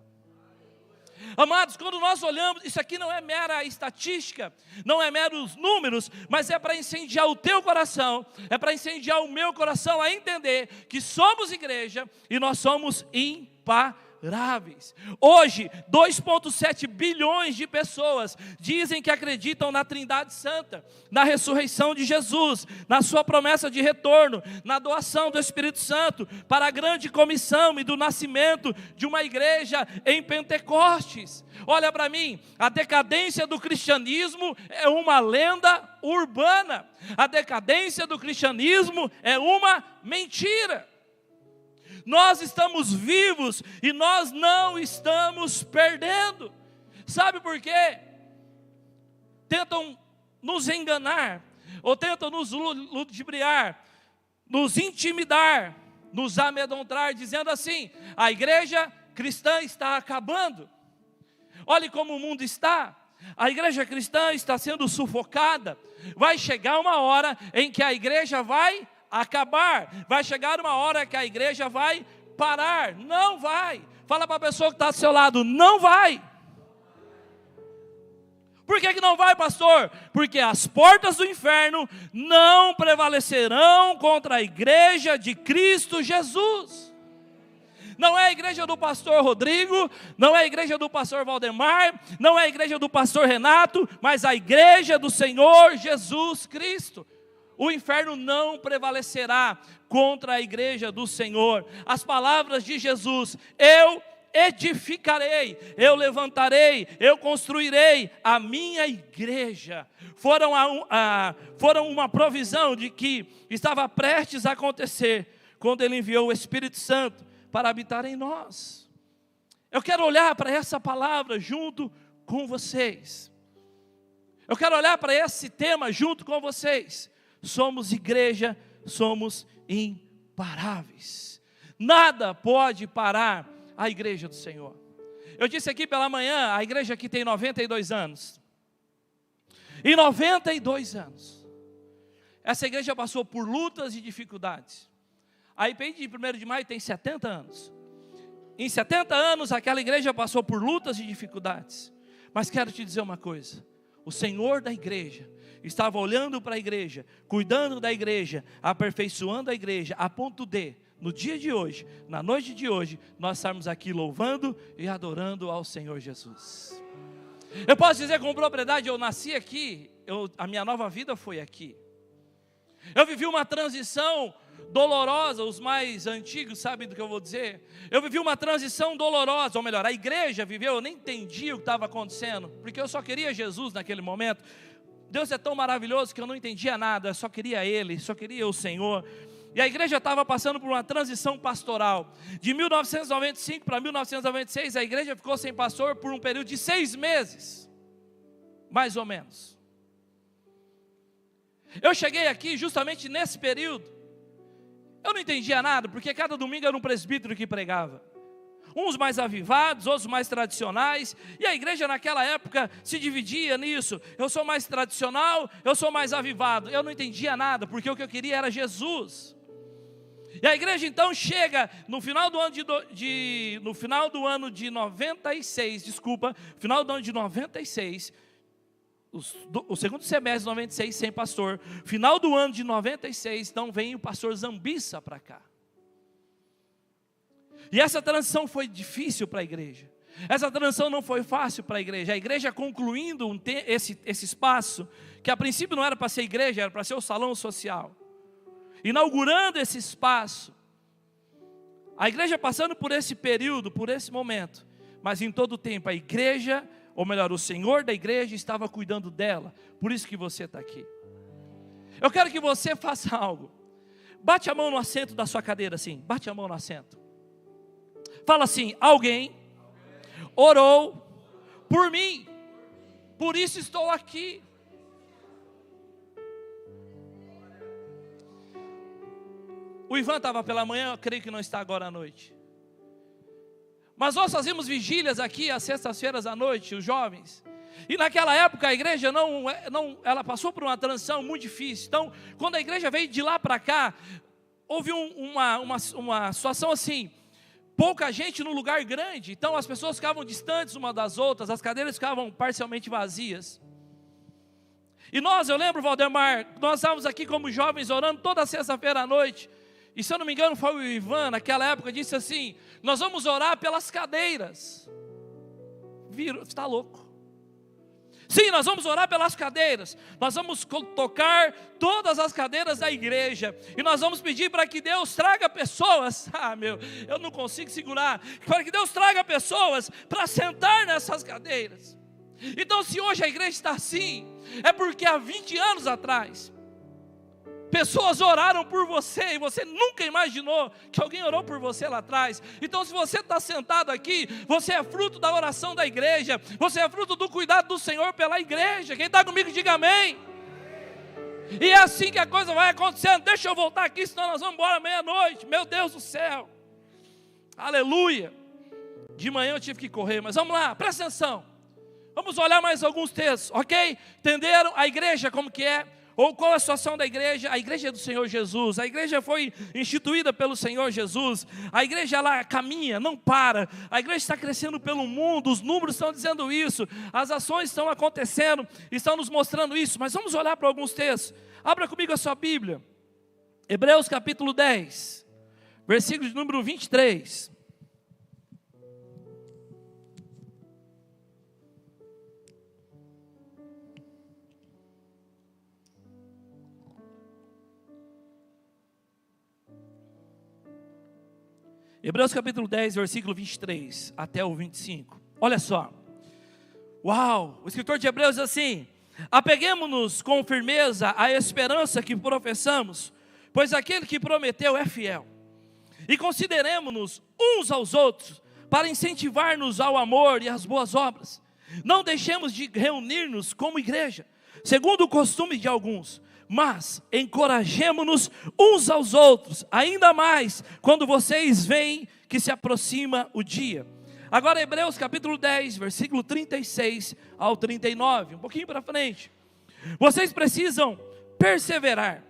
Amados, quando nós olhamos, isso aqui não é mera estatística, não é meros números, mas é para incendiar o teu coração, é para incendiar o meu coração a entender que somos igreja e nós somos imparáveis. Hoje, 2,7 bilhões de pessoas dizem que acreditam na Trindade Santa, na ressurreição de Jesus, na sua promessa de retorno, na doação do Espírito Santo, para a grande comissão e do nascimento de uma igreja em Pentecostes. Olha para mim, a decadência do cristianismo é uma lenda urbana, a decadência do cristianismo é uma mentira. Nós estamos vivos e nós não estamos perdendo. Sabe por quê? Tentam nos enganar, ou tentam nos ludibriar, nos intimidar, nos amedrontar, dizendo assim: a igreja cristã está acabando. Olhe como o mundo está. A igreja cristã está sendo sufocada. Vai chegar uma hora em que a igreja vai acabar, vai chegar uma hora que a igreja vai parar. Não vai. Fala para a pessoa que está do seu lado: não vai. Por que não vai, pastor? Porque as portas do inferno não prevalecerão contra a igreja de Cristo Jesus. Não é a igreja do pastor Rodrigo, não é a igreja do pastor Valdemar, não é a igreja do pastor Renato, mas a igreja do Senhor Jesus Cristo. O inferno não prevalecerá contra a igreja do Senhor. As palavras de Jesus: eu edificarei, eu levantarei, eu construirei a minha igreja, foram uma provisão de que estava prestes a acontecer, quando Ele enviou o Espírito Santo para habitar em nós. Eu quero olhar para essa palavra junto com vocês. Eu quero olhar para esse tema junto com vocês. Somos igreja, somos imparáveis. Nada pode parar a igreja do Senhor. Eu disse aqui pela manhã, a igreja aqui tem 92 anos. Em 92 anos, essa igreja passou por lutas e dificuldades. A IPI de 1º de maio tem 70 anos. Em 70 anos, aquela igreja passou por lutas e dificuldades. Mas quero te dizer uma coisa: o Senhor da igreja estava olhando para a igreja, cuidando da igreja, aperfeiçoando a igreja, a ponto de, no dia de hoje, na noite de hoje, nós estarmos aqui louvando e adorando ao Senhor Jesus. Eu posso dizer com propriedade: eu nasci aqui, a minha nova vida foi aqui. Eu vivi uma transição dolorosa, os mais antigos sabem do que eu vou dizer. Eu vivi uma transição dolorosa, ou melhor, a igreja viveu, eu nem entendia o que estava acontecendo, porque eu só queria Jesus naquele momento. Deus é tão maravilhoso que eu não entendia nada, eu só queria Ele, só queria o Senhor. E a igreja estava passando por uma transição pastoral. De 1995 para 1996, a igreja ficou sem pastor por um período de 6 meses, mais ou menos. Eu cheguei aqui justamente nesse período. Eu não entendia nada, porque cada domingo era um presbítero que pregava. Uns mais avivados, outros mais tradicionais. E a igreja naquela época se dividia nisso. Eu sou mais tradicional, eu sou mais avivado. Eu não entendia nada, porque o que eu queria era Jesus. E a igreja então chega no final do ano no final do ano de 96, final do ano de 96, o segundo semestre de 96 sem pastor. Final do ano de 96, então vem o pastor Zambiça para cá. E essa transição foi difícil para a igreja. Essa transição não foi fácil para a igreja. A igreja concluindo esse espaço, que a princípio não era para ser igreja, era para ser o salão social. Inaugurando esse espaço. A igreja passando por esse período, por esse momento. Mas em todo o tempo a igreja, ou melhor, o Senhor da igreja estava cuidando dela. Por isso que você está aqui. Eu quero que você faça algo. Bate a mão no assento da sua cadeira assim. Bate a mão no assento. Fala assim: alguém orou por mim, por isso estou aqui. O Ivan estava pela manhã, eu creio que não está agora à noite. Mas nós fazíamos vigílias aqui às sextas-feiras à noite, os jovens. E naquela época a igreja ela passou por uma transição muito difícil. Então, quando a igreja veio de lá para cá, houve uma situação assim. Pouca gente no lugar grande, então as pessoas ficavam distantes umas das outras, as cadeiras ficavam parcialmente vazias. E eu lembro, Valdemar, nós estávamos aqui como jovens orando toda sexta-feira à noite, e se eu não me engano foi o Ivan, naquela época, disse assim: nós vamos orar pelas cadeiras. Está louco? Sim, nós vamos orar pelas cadeiras. Nós vamos tocar todas as cadeiras da igreja. E nós vamos pedir para que Deus traga pessoas. Eu não consigo segurar. Para que Deus traga pessoas para sentar nessas cadeiras. Então, se hoje a igreja está assim, é porque há 20 anos atrás, pessoas oraram por você e você nunca imaginou que alguém orou por você lá atrás. Então, se você está sentado aqui, você é fruto da oração da igreja, você é fruto do cuidado do Senhor pela igreja. Quem está comigo, diga amém. E é assim que a coisa vai acontecendo. Deixa eu voltar aqui, senão nós vamos embora meia-noite. Meu Deus do céu, aleluia. De manhã eu tive que correr, mas vamos lá, presta atenção. Vamos olhar mais alguns textos, ok? Entenderam a igreja como que é? Ou qual é a situação da igreja? A igreja é do Senhor Jesus. A igreja foi instituída pelo Senhor Jesus. A igreja ela caminha, não para. A igreja está crescendo pelo mundo. Os números estão dizendo isso. As ações estão acontecendo, estão nos mostrando isso. Mas vamos olhar para alguns textos. Abra comigo a sua Bíblia. Hebreus capítulo 10, versículo de número 23. Hebreus capítulo 10, versículo 23 até o 25. Olha só. Uau! O escritor de Hebreus diz assim: apeguemo-nos com firmeza à esperança que professamos, pois aquele que prometeu é fiel. E consideremo-nos uns aos outros para incentivar-nos ao amor e às boas obras. Não deixemos de reunir-nos como igreja, segundo o costume de alguns, mas encorajemo-nos uns aos outros, ainda mais quando vocês veem que se aproxima o dia. Agora Hebreus capítulo 10, versículo 36 ao 39, um pouquinho para frente. Vocês precisam perseverar,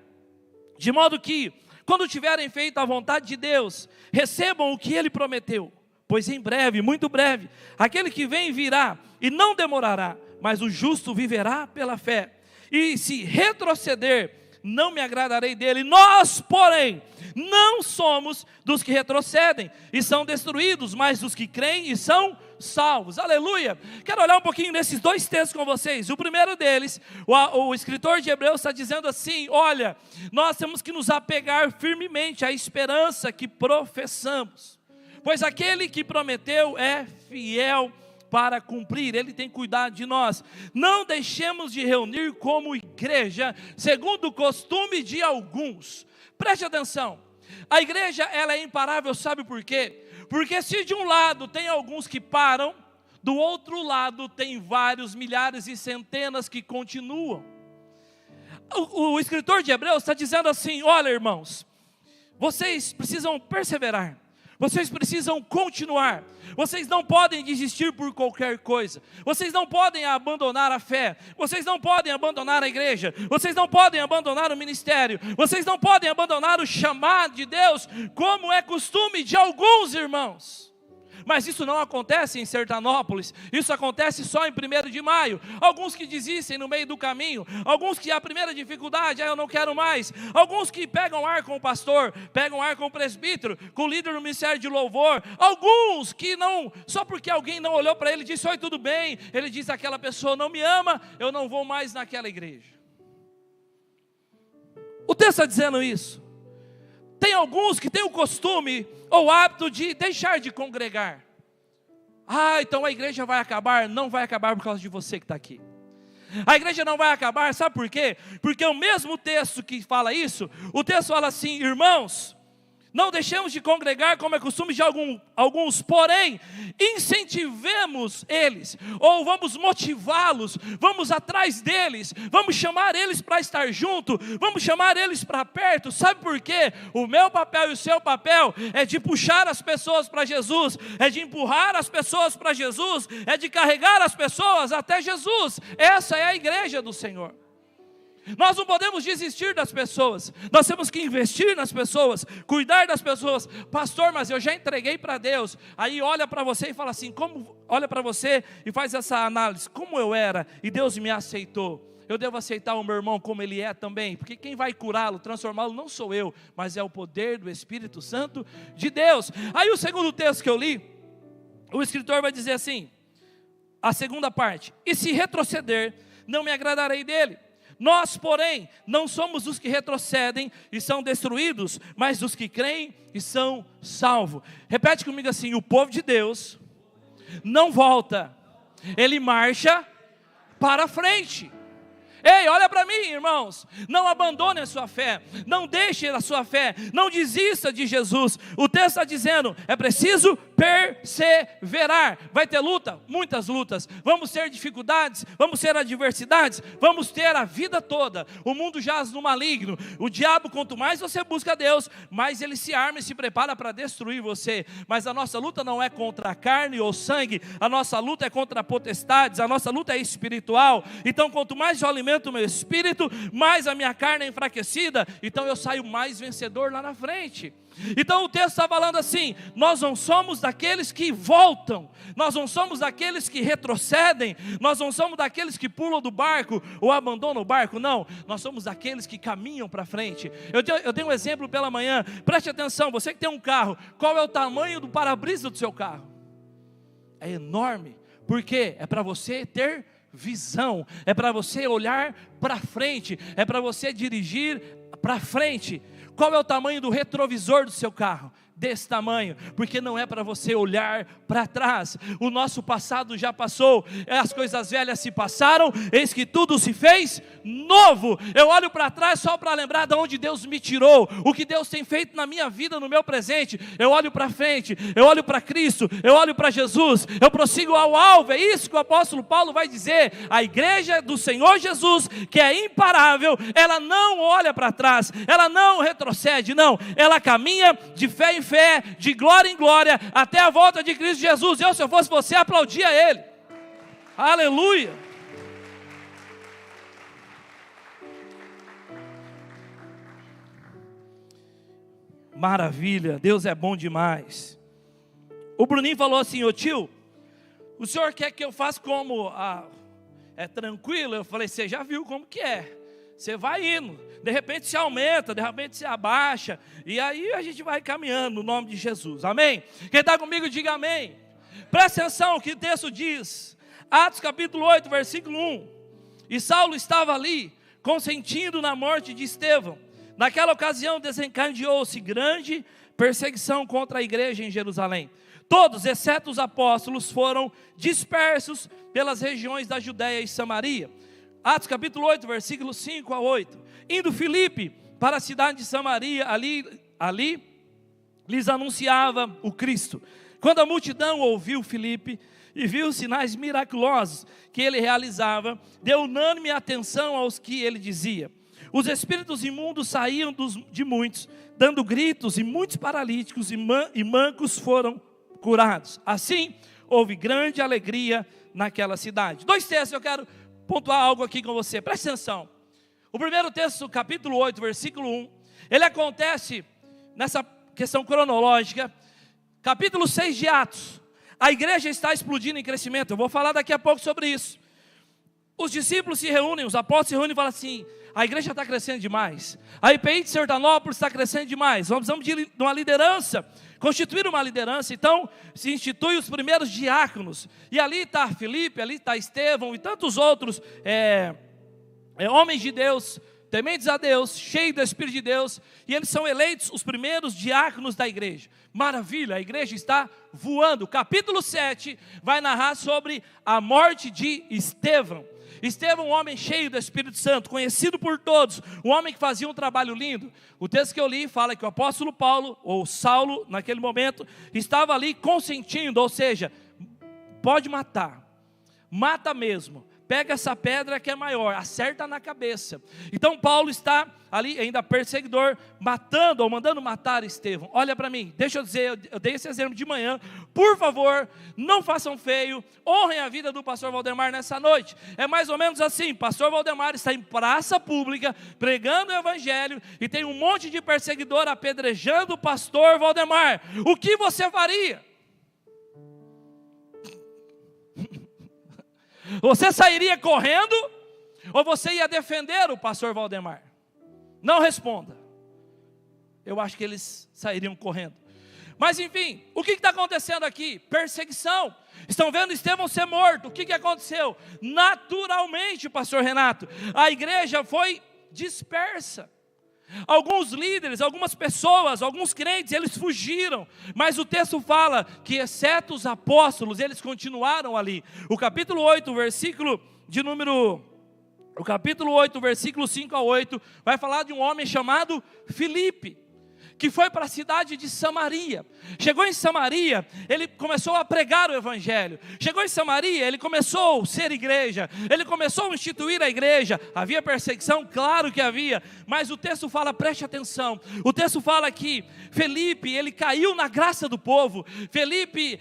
de modo que, quando tiverem feito a vontade de Deus, recebam o que Ele prometeu. Pois em breve, muito breve, aquele que vem virá e não demorará, mas o justo viverá pela fé. E se retroceder, não me agradarei dele. Nós, porém, não somos dos que retrocedem e são destruídos, mas dos que creem e são salvos. Aleluia! Quero olhar um pouquinho nesses dois textos com vocês. O primeiro deles, o escritor de Hebreus está dizendo assim: olha, nós temos que nos apegar firmemente à esperança que professamos, pois aquele que prometeu é fiel para cumprir. Ele tem cuidado de nós. Não deixemos de reunir como igreja, segundo o costume de alguns. Preste atenção, a igreja ela é imparável, sabe por quê? Porque se de um lado tem alguns que param, do outro lado tem vários, milhares e centenas que continuam. O escritor de Hebreus está dizendo assim: olha, irmãos, vocês precisam perseverar, vocês precisam continuar, vocês não podem desistir por qualquer coisa, vocês não podem abandonar a fé, vocês não podem abandonar a igreja, vocês não podem abandonar o ministério, vocês não podem abandonar o chamado de Deus, como é costume de alguns irmãos. Mas isso não acontece em Sertanópolis, isso acontece só em 1º de maio. Alguns que desistem no meio do caminho, alguns que a primeira dificuldade, eu não quero mais. Alguns que pegam ar com o pastor, pegam ar com o presbítero, com o líder do ministério de louvor. Alguns que não, só porque alguém não olhou para ele e disse, oi, tudo bem, ele diz, aquela pessoa não me ama, eu não vou mais naquela igreja. O texto está dizendo isso. Tem alguns que têm o costume ou o hábito de deixar de congregar. Então a igreja vai acabar. Não vai acabar por causa de você que está aqui. A igreja não vai acabar, sabe por quê? Porque o mesmo texto que fala isso, o texto fala assim, irmãos, não deixemos de congregar como é costume de alguns, porém, incentivemos eles, ou vamos motivá-los, vamos atrás deles, vamos chamar eles para estar junto, vamos chamar eles para perto. Sabe por quê? O meu papel e o seu papel é de puxar as pessoas para Jesus, é de empurrar as pessoas para Jesus, é de carregar as pessoas até Jesus. Essa é a igreja do Senhor. Nós não podemos desistir das pessoas, nós temos que investir nas pessoas, cuidar das pessoas. Pastor, mas eu já entreguei para Deus. Aí olha para você e fala assim, olha para você e faz essa análise, como eu era e Deus me aceitou. Eu devo aceitar o meu irmão como ele é também, porque quem vai curá-lo, transformá-lo não sou eu, mas é o poder do Espírito Santo de Deus. Aí o segundo texto que eu li, o escritor vai dizer assim, a segunda parte, e se retroceder, não me agradarei dele. Nós, porém, não somos os que retrocedem e são destruídos, mas os que creem e são salvos. Repete comigo assim, o povo de Deus não volta, ele marcha para frente. Ei, olha para mim, irmãos, não abandone a sua fé, não deixe a sua fé, não desista de Jesus. O texto está dizendo, é preciso perseverar. Vai ter luta? Muitas lutas. Vamos ter dificuldades, vamos ter adversidades, vamos ter a vida toda. O mundo jaz no maligno. O diabo, quanto mais você busca Deus, mais ele se arma e se prepara para destruir você. Mas a nossa luta não é contra a carne ou sangue, a nossa luta é contra potestades, a nossa luta é espiritual. Então quanto mais eu alimento o meu espírito, mais a minha carne é enfraquecida, então eu saio mais vencedor lá na frente. Então o texto está falando assim, nós não somos daqueles que voltam, nós não somos daqueles que retrocedem, nós não somos daqueles que pulam do barco ou abandonam o barco, não, nós somos daqueles que caminham para frente. Eu dei um exemplo pela manhã, preste atenção, você que tem um carro, qual é o tamanho do para-brisa do seu carro? É enorme, porque é para você ter visão, é para você olhar para frente, é para você dirigir para frente. Qual é o tamanho do retrovisor do seu carro? Desse tamanho, porque não é para você olhar para trás. O nosso passado já passou, as coisas velhas se passaram, eis que tudo se fez novo. Eu olho para trás só para lembrar de onde Deus me tirou, o que Deus tem feito na minha vida, no meu presente. Eu olho para frente, eu olho para Cristo, eu olho para Jesus, eu prossigo ao alvo. É isso que o apóstolo Paulo vai dizer. A igreja do Senhor Jesus, que é imparável, ela não olha para trás, ela não retrocede, não, ela caminha de fé em fé, de glória em glória, até a volta de Cristo Jesus. Se eu fosse você, aplaudia Ele. Aleluia. Maravilha, Deus é bom demais. O Bruninho falou assim, ô tio, o senhor quer que eu faça como? É tranquilo? Eu falei, você já viu como que é. Você vai indo, de repente se aumenta, de repente se abaixa, e aí a gente vai caminhando no nome de Jesus, amém? Quem está comigo diga amém. Presta atenção o que o texto diz, Atos capítulo 8, versículo 1, e Saulo estava ali, consentindo na morte de Estevão. Naquela ocasião desencadeou-se grande perseguição contra a igreja em Jerusalém. Todos, exceto os apóstolos, foram dispersos pelas regiões da Judéia e Samaria. Atos capítulo 8, versículos 5 a 8. Indo Filipe para a cidade de Samaria, ali lhes anunciava o Cristo. Quando a multidão ouviu Filipe e viu os sinais miraculosos que ele realizava, deu unânime atenção aos que ele dizia. Os espíritos imundos saíam de muitos, dando gritos, e muitos paralíticos e mancos foram curados. Assim, houve grande alegria naquela cidade. 2 textos eu quero pontuar algo aqui com você, presta atenção. O primeiro texto, capítulo 8, versículo 1, ele acontece nessa questão cronológica, capítulo 6 de Atos, A igreja está explodindo em crescimento. Eu vou falar daqui a pouco sobre isso. Os discípulos se reúnem, os apóstolos se reúnem e falam assim: a igreja está crescendo demais. A IPI de Sertanópolis está crescendo demais. Nós precisamos de uma liderança, constituir uma liderança. Então se institui os primeiros diáconos. E ali está Filipe, ali está Estevão e tantos outros homens de Deus, tementes a Deus, cheios do Espírito de Deus. E eles são eleitos os primeiros diáconos da igreja. Maravilha, a igreja está voando. Capítulo 7 vai narrar sobre a morte de Estevão. Estevão, um homem cheio do Espírito Santo, conhecido por todos, um homem que fazia um trabalho lindo. O texto que eu li fala que o apóstolo Paulo, ou Saulo, naquele momento, estava ali consentindo, ou seja, pode matar, mata mesmo, pega essa pedra que é maior, acerta na cabeça. Então Paulo está ali, ainda perseguidor, matando ou mandando matar Estevão. Olha para mim, deixa eu dizer, eu dei esse exemplo de manhã. Por favor, não façam feio, honrem a vida do pastor Valdemar nessa noite. É mais ou menos assim: pastor Valdemar está em praça pública, pregando o evangelho, e tem um monte de perseguidor apedrejando o pastor Valdemar. O que você faria? Você sairia correndo ou você ia defender o pastor Valdemar? Não responda. Eu acho que eles sairiam correndo. Mas enfim, o que está acontecendo aqui? Perseguição. Estão vendo Estevão ser morto. O que aconteceu? Naturalmente, pastor Renato, a igreja foi dispersa. Alguns líderes, algumas pessoas, alguns crentes, eles fugiram. Mas o texto fala que, exceto os apóstolos, eles continuaram ali. O capítulo 8, versículo 5 a 8, vai falar de um homem chamado Filipe, que foi para a cidade de Samaria. Chegou em Samaria, ele começou a pregar o evangelho. Chegou em Samaria, ele começou a ser igreja, ele começou a instituir a igreja. Havia perseguição? Claro que havia, mas o texto fala, preste atenção, o texto fala que Filipe, ele caiu na graça do povo. Filipe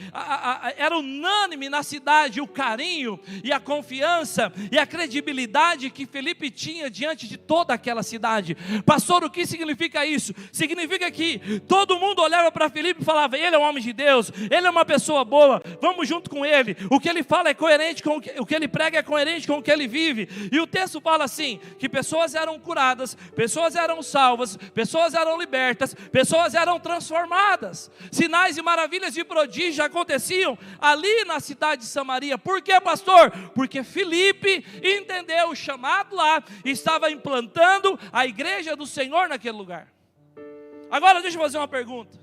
era unânime na cidade o carinho e a confiança e a credibilidade que Filipe tinha diante de toda aquela cidade. Pastor, o que significa isso? Significa que todo mundo olhava para Filipe e falava: ele é um homem de Deus, ele é uma pessoa boa, vamos junto com ele. O que ele fala é coerente com o que ele prega, é coerente com o que ele vive. E o texto fala assim, que pessoas eram curadas, pessoas eram salvas, pessoas eram libertas, pessoas eram transformadas. Sinais e maravilhas e prodígios aconteciam ali na cidade de Samaria. Por quê, pastor? Porque Filipe entendeu o chamado lá e estava implantando a igreja do Senhor naquele lugar. Agora deixa eu fazer uma pergunta.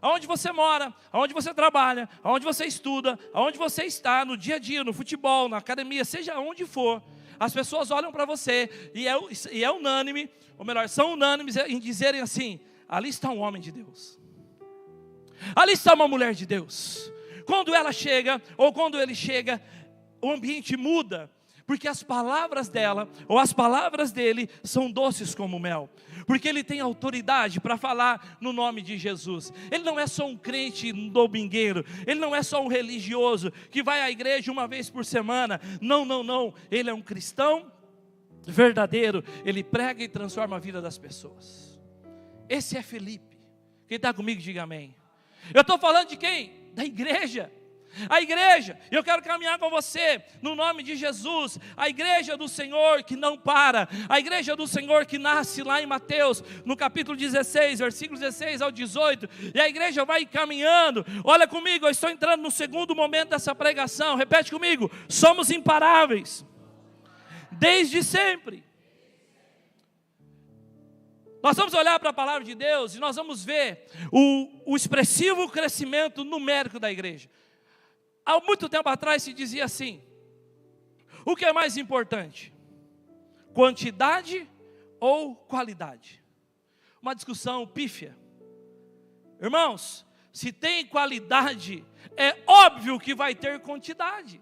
Aonde você mora, aonde você trabalha, aonde você estuda, aonde você está, no dia a dia, no futebol, na academia, seja onde for, as pessoas olham para você e é unânime, ou melhor, são unânimes em dizerem assim: ali está um homem de Deus, ali está uma mulher de Deus. Quando ela chega, ou quando ele chega, o ambiente muda, porque as palavras dela, ou as palavras dele, são doces como mel, porque ele tem autoridade para falar no nome de Jesus. Ele não é só um crente domingueiro, ele não é só um religioso, que vai à igreja uma vez por semana, não, ele é um cristão verdadeiro, ele prega e transforma a vida das pessoas. Esse é Filipe. Quem está comigo, diga amém. Eu estou falando de quem? Da igreja. A igreja, eu quero caminhar com você no nome de Jesus. A igreja do Senhor que não para, a igreja do Senhor que nasce lá em Mateus, no capítulo 16, versículos 16 ao 18, e a igreja vai caminhando. Olha comigo, eu estou entrando no segundo momento dessa pregação. Repete comigo: somos imparáveis desde sempre. Nós vamos olhar para a palavra de Deus e nós vamos ver o expressivo crescimento numérico da igreja. Há muito tempo atrás se dizia assim: o que é mais importante? Quantidade ou qualidade? Uma discussão pífia. Irmãos, se tem qualidade, é óbvio que vai ter quantidade.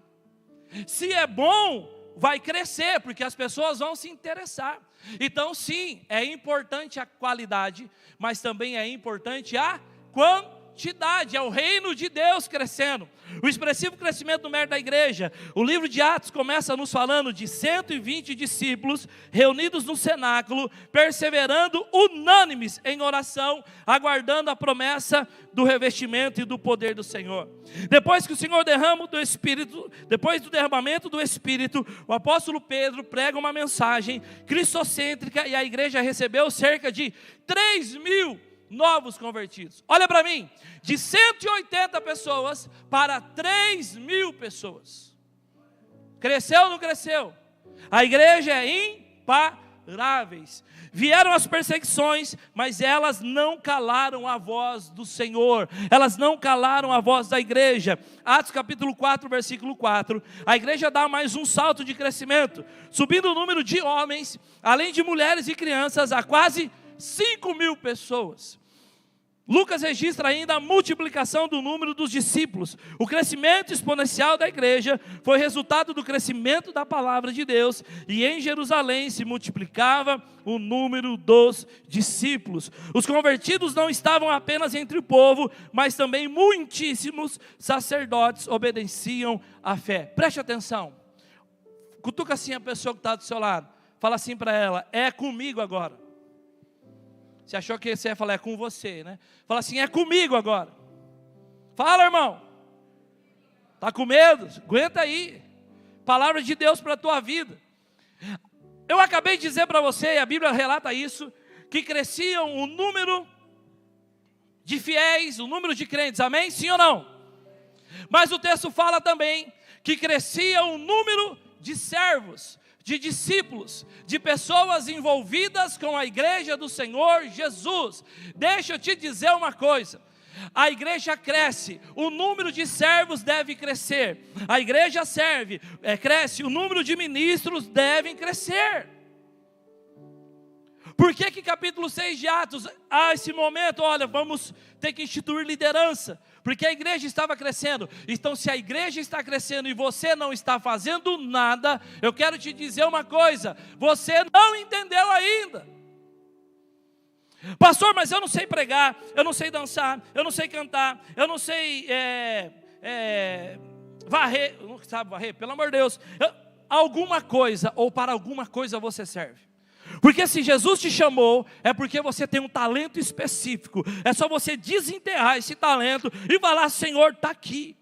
Se é bom, vai crescer, porque as pessoas vão se interessar. Então sim, é importante a qualidade, mas também é importante a quantidade. quantidade, é o reino de Deus crescendo. O expressivo crescimento numérico da igreja. O livro de Atos começa nos falando de 120 discípulos reunidos no cenáculo, perseverando unânimes em oração, aguardando a promessa do revestimento e do poder do Senhor. Depois que o Senhor derrama do Espírito, depois do derramamento do Espírito, o apóstolo Pedro prega uma mensagem cristocêntrica e a igreja recebeu cerca de 3.000 novos convertidos. Olha para mim, de 180 pessoas para 3.000 pessoas. Cresceu ou não cresceu? A igreja é imparáveis. Vieram as perseguições, mas elas não calaram a voz do Senhor. Elas não calaram a voz da igreja. Atos capítulo 4, versículo 4. A igreja dá mais um salto de crescimento, subindo o número de homens, além de mulheres e crianças, a quase 5.000 pessoas. Lucas registra ainda a multiplicação do número dos discípulos. O crescimento exponencial da igreja foi resultado do crescimento da palavra de Deus, e em Jerusalém se multiplicava o número dos discípulos. Os convertidos não estavam apenas entre o povo, mas também muitíssimos sacerdotes obedeciam à fé. Preste atenção. Cutuca assim a pessoa que está do seu lado. Fala assim para ela: é comigo agora. Você achou que você ia falar é com você, né? Fala assim: é comigo agora. Fala, irmão. Está com medo? Aguenta aí. Palavra de Deus para a tua vida. Eu acabei de dizer para você, e a Bíblia relata isso, que cresciam o número de fiéis, o número de crentes, amém? Sim ou não? Mas o texto fala também que crescia o número de servos, de discípulos, de pessoas envolvidas com a igreja do Senhor Jesus. Deixa eu te dizer uma coisa: a igreja cresce, o número de servos deve crescer. A igreja cresce, o número de ministros deve crescer. Por que capítulo 6 de Atos, há esse momento, olha, vamos ter que instituir liderança? Porque a igreja estava crescendo. Então, se a igreja está crescendo e você não está fazendo nada, eu quero te dizer uma coisa: você não entendeu ainda. Pastor, mas eu não sei pregar, eu não sei dançar, eu não sei cantar, eu não sei varrer, não sabe varrer, pelo amor de Deus. Alguma coisa, ou para alguma coisa você serve. Porque se Jesus te chamou, é porque você tem um talento específico. É só você desenterrar esse talento e falar: Senhor, está aqui.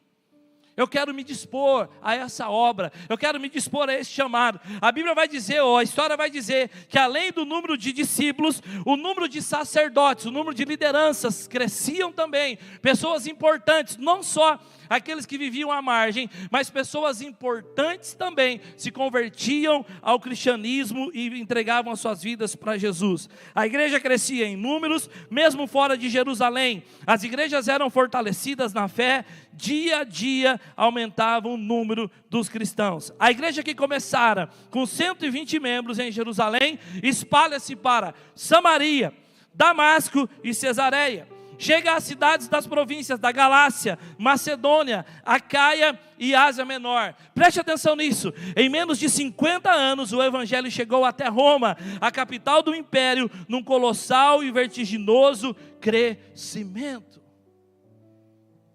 Eu quero me dispor a essa obra, eu quero me dispor a esse chamado. A Bíblia vai dizer, ou a história vai dizer, que além do número de discípulos, o número de sacerdotes, o número de lideranças cresciam também. Pessoas importantes, não só aqueles que viviam à margem, mas pessoas importantes também se convertiam ao cristianismo e entregavam as suas vidas para Jesus. A igreja crescia em números, mesmo fora de Jerusalém. As igrejas eram fortalecidas na fé, dia a dia aumentava o número dos cristãos. A igreja que começara com 120 membros em Jerusalém, espalha-se para Samaria, Damasco e Cesareia. Chega às cidades das províncias da Galácia, Macedônia, Acaia e Ásia Menor. Preste atenção nisso. Em menos de 50 anos, o evangelho chegou até Roma, a capital do império, num colossal e vertiginoso crescimento.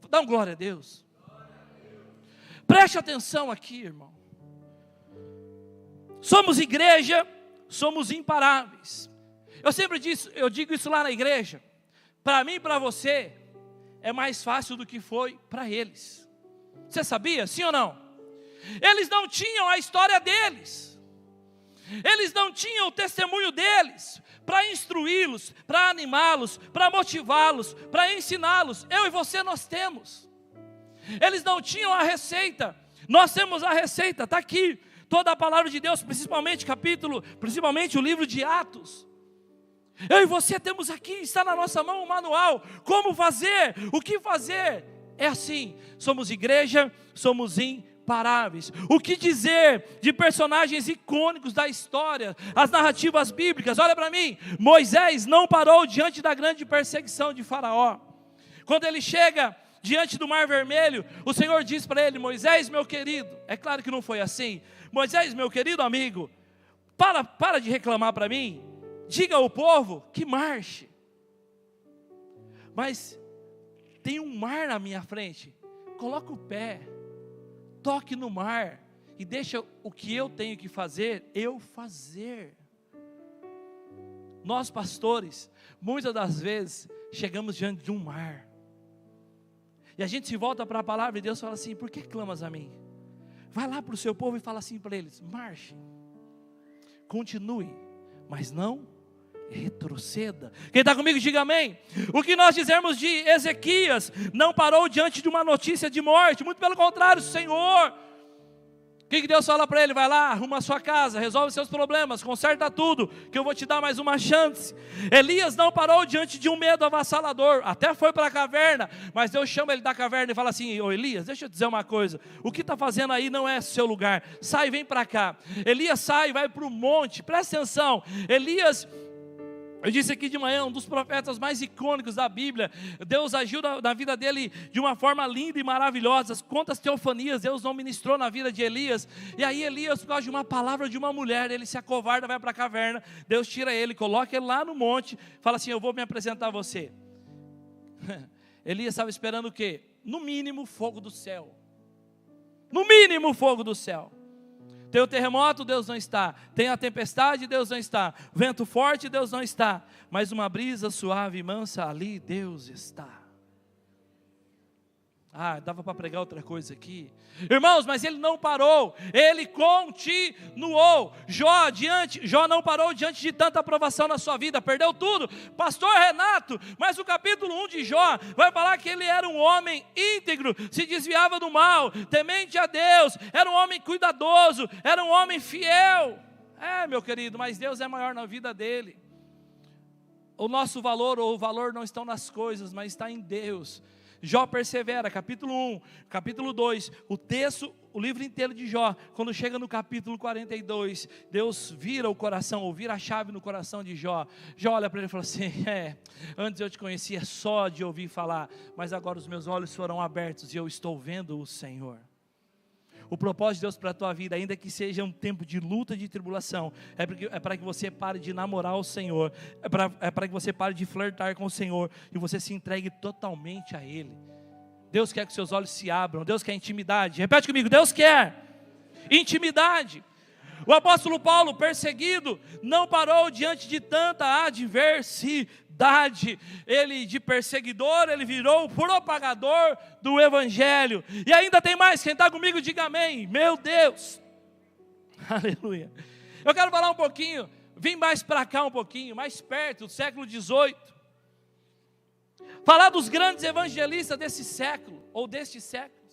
Dá um glória a Deus. Preste atenção aqui, irmão. Somos igreja, somos imparáveis. Eu digo isso lá na igreja. Para mim e para você, é mais fácil do que foi para eles. Você sabia, sim ou não? Eles não tinham a história deles. Eles não tinham o testemunho deles para instruí-los, para animá-los, para motivá-los, para ensiná-los. Eu e você nós temos. Eles não tinham a receita. Nós temos a receita, está aqui. Toda a palavra de Deus, principalmente o livro de Atos. Eu e você temos aqui, está na nossa mão o manual. Como fazer? O que fazer? É assim, somos igreja, somos imparáveis. O que dizer de personagens icônicos da história, as narrativas bíblicas? Olha para mim, Moisés não parou diante da grande perseguição de Faraó. Quando ele chega diante do Mar Vermelho, o Senhor diz para ele: Moisés, meu querido, é claro que não foi assim. Moisés, meu querido amigo, para de reclamar para mim. Diga ao povo que marche. Mas tem um mar na minha frente. Coloca o pé, toque no mar e deixa o que eu tenho que fazer, eu fazer. Nós pastores, muitas das vezes, chegamos diante de um mar. E a gente se volta para a palavra e Deus fala assim: por que clamas a mim? Vai lá para o seu povo e fala assim para eles: marche, continue, mas não retroceda. Quem está comigo, diga amém. O que nós dizemos de Ezequias, não parou diante de uma notícia de morte, muito pelo contrário, Senhor. O que Deus fala para ele? Vai lá, arruma a sua casa, resolve seus problemas, conserta tudo, que eu vou te dar mais uma chance. Elias não parou diante de um medo avassalador, até foi para a caverna, mas Deus chama ele da caverna e fala assim: ô Elias, deixa eu dizer uma coisa, o que está fazendo aí não é seu lugar, sai, vem para cá. Elias sai, vai para o monte, presta atenção. Elias, eu disse aqui de manhã, um dos profetas mais icônicos da Bíblia. Deus agiu na vida dele de uma forma linda e maravilhosa. Quantas teofanias Deus não ministrou na vida de Elias. E aí Elias, por causa de uma palavra de uma mulher, ele se acovarda, vai para a caverna. Deus tira ele, coloca ele lá no monte, fala assim: eu vou me apresentar a você. Elias estava esperando o quê? No mínimo fogo do céu. No mínimo fogo do céu. Tem o terremoto, Deus não está. Tem a tempestade, Deus não está. Vento forte, Deus não está. Mas uma brisa suave e mansa, ali Deus está. Dava para pregar outra coisa aqui. Irmãos, mas ele não parou, ele continuou. Jó não parou diante de tanta aprovação na sua vida, perdeu tudo. Pastor Renato, mas o capítulo 1 de Jó vai falar que ele era um homem íntegro, se desviava do mal, temente a Deus, era um homem cuidadoso, era um homem fiel. Meu querido, mas Deus é maior na vida dele. O nosso valor ou o valor não estão nas coisas, mas está em Deus. Jó persevera, capítulo 1, capítulo 2, o livro inteiro de Jó, quando chega no capítulo 42, Deus vira o coração, ou vira a chave no coração de Jó. Jó olha para ele e fala assim: antes eu te conhecia só de ouvir falar, mas agora os meus olhos foram abertos e eu estou vendo o Senhor. O propósito de Deus para a tua vida, ainda que seja um tempo de luta, de tribulação, é para que você pare de namorar o Senhor, é para que você pare de flertar com o Senhor, e você se entregue totalmente a Ele. Deus quer que seus olhos se abram, Deus quer intimidade. Repete comigo: Deus quer intimidade. O apóstolo Paulo, perseguido, não parou diante de tanta adversidade. Ele, de perseguidor, ele virou propagador do evangelho. E ainda tem mais. Quem está comigo, diga amém. Meu Deus, aleluia. Eu quero falar um pouquinho, vim mais para cá um pouquinho, mais perto, do século 18. Falar dos grandes evangelistas desse século, ou deste século.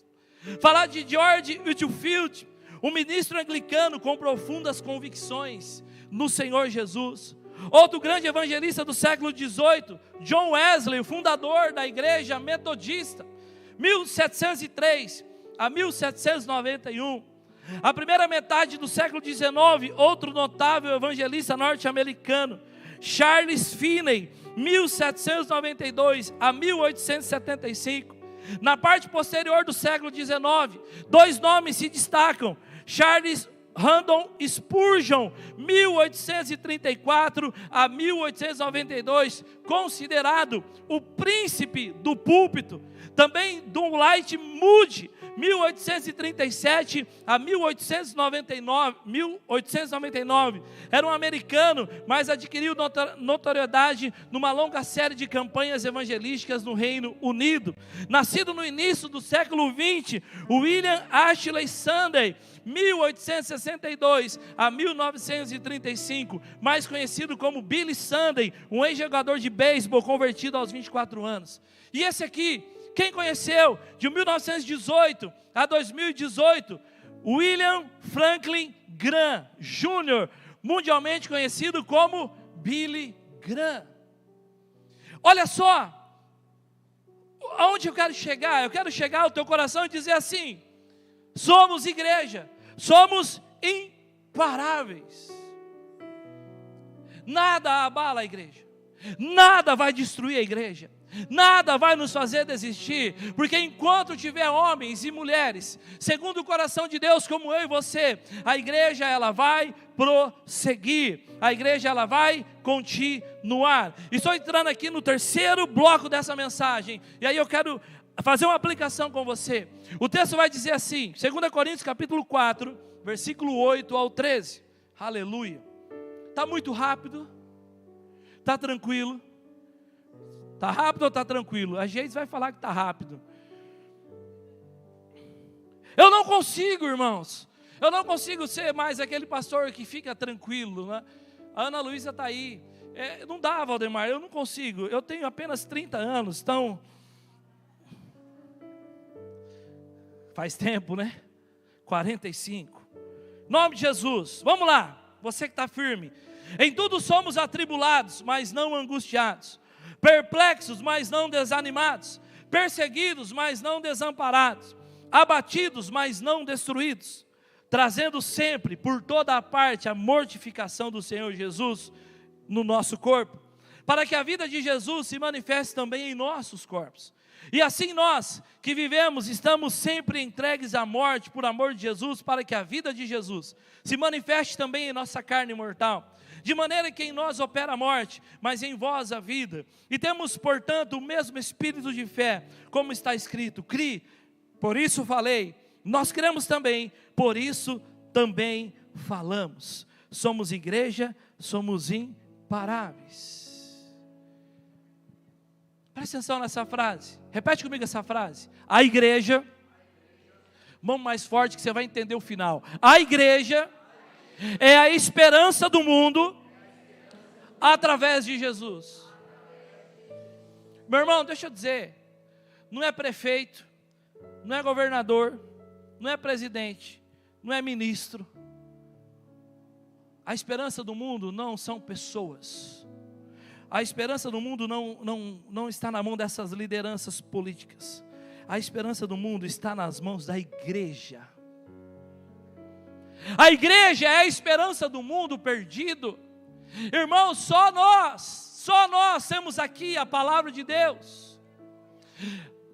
Falar de George Whitefield, um ministro anglicano com profundas convicções no Senhor Jesus. Outro grande evangelista do século XVIII, John Wesley, o fundador da igreja metodista, 1703 a 1791. A primeira metade do século XIX, outro notável evangelista norte-americano, Charles Finney, 1792 a 1875. Na parte posterior do século XIX, dois nomes se destacam: Charles Haddon Spurgeon, 1834 a 1892, considerado o príncipe do púlpito. Também Dwight Moody, 1837 a 1899, era um americano, mas adquiriu notoriedade numa longa série de campanhas evangelísticas no Reino Unido. Nascido no início do século XX, William Ashley Sunday, 1862 a 1935, mais conhecido como Billy Sunday, um ex-jogador de beisebol convertido aos 24 anos. E esse aqui, quem conheceu? De 1918 a 2018, William Franklin Graham Jr., mundialmente conhecido como Billy Graham. Olha só, aonde eu quero chegar? Eu quero chegar ao teu coração e dizer assim: somos igreja, somos imparáveis. Nada abala a igreja, nada vai destruir a igreja. Nada vai nos fazer desistir, porque enquanto tiver homens e mulheres segundo o coração de Deus, como eu e você, a igreja ela vai prosseguir, a igreja ela vai continuar. Estou entrando aqui no terceiro bloco dessa mensagem, e aí eu quero fazer uma aplicação com você. O texto vai dizer assim, 2 Coríntios capítulo 4, versículo 8 ao 13, aleluia. Está muito rápido? Está tranquilo? Está rápido ou está tranquilo? A gente vai falar que está rápido. Eu não consigo, irmãos. Eu não consigo ser mais aquele pastor que fica tranquilo, né? A Ana Luísa está aí. Não dá, Valdemar, eu não consigo. Eu tenho apenas 30 anos, então... Faz tempo, né? 45. Em nome de Jesus. Vamos lá. Você que está firme. Em tudo somos atribulados, mas não angustiados. Perplexos, mas não desanimados. Perseguidos, mas não desamparados. Abatidos, mas não destruídos. Trazendo sempre, por toda a parte, a mortificação do Senhor Jesus no nosso corpo. Para que a vida de Jesus se manifeste também em nossos corpos. E assim nós, que vivemos, estamos sempre entregues à morte por amor de Jesus, para que a vida de Jesus se manifeste também em nossa carne mortal. De maneira que em nós opera a morte, mas em vós a vida. E temos, portanto, o mesmo espírito de fé, como está escrito: crie, por isso falei. Nós cremos também, por isso também falamos. Somos igreja, somos imparáveis. Presta atenção nessa frase. Repete comigo essa frase. A igreja, vamos mais forte que você vai entender o final. A igreja é a esperança do mundo através de Jesus. Meu irmão, deixa eu dizer, não é prefeito, não é governador, não é presidente, não é ministro. A esperança do mundo não são pessoas. A esperança do mundo não está na mão dessas lideranças políticas. A esperança do mundo está nas mãos da igreja. A igreja é a esperança do mundo perdido. Irmãos, só nós temos aqui a palavra de Deus.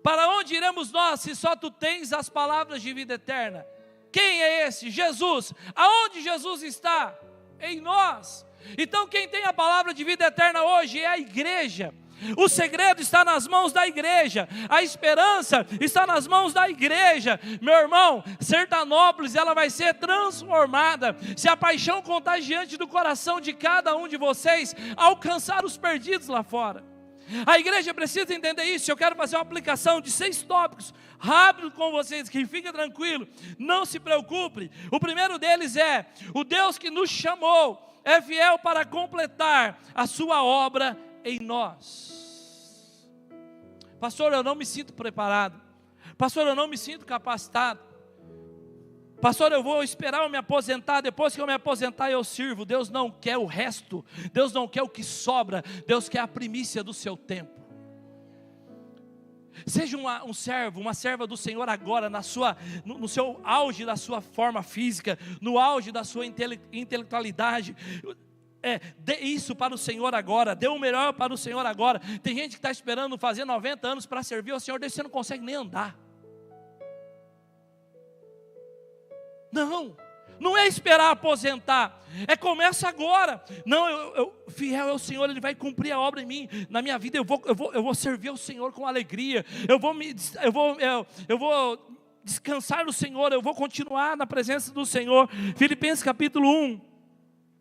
Para onde iremos nós, se só tu tens as palavras de vida eterna? Quem é esse? Jesus. Aonde Jesus está? Em nós. Então quem tem a palavra de vida eterna hoje é a igreja. O segredo está nas mãos da igreja. A esperança está nas mãos da igreja. Meu irmão, Sertanópolis ela vai ser transformada se a paixão contagiante do coração de cada um de vocês alcançar os perdidos lá fora. A igreja precisa entender isso. Eu quero fazer uma aplicação de 6 tópicos rápido com vocês, que fique tranquilo, não se preocupe. O primeiro deles é: o Deus que nos chamou é fiel para completar a sua obra em nós. Pastor, eu não me sinto preparado. Pastor, eu não me sinto capacitado. Pastor, eu vou esperar eu me aposentar. Depois que eu me aposentar eu sirvo. Deus não quer o resto. Deus não quer o que sobra. Deus quer a primícia do seu tempo. Seja um servo, uma serva do Senhor agora, no seu auge da sua forma física, no auge da sua intelectualidade. Dê isso para o Senhor agora, dê o melhor para o Senhor agora. Tem gente que está esperando fazer 90 anos para servir ao Senhor, daí você não consegue nem andar. Não é esperar aposentar, começa agora. Não, fiel é o Senhor, Ele vai cumprir a obra em mim, na minha vida. Eu vou servir ao Senhor com alegria. Eu vou descansar no Senhor. Eu vou continuar na presença do Senhor. Filipenses capítulo 1,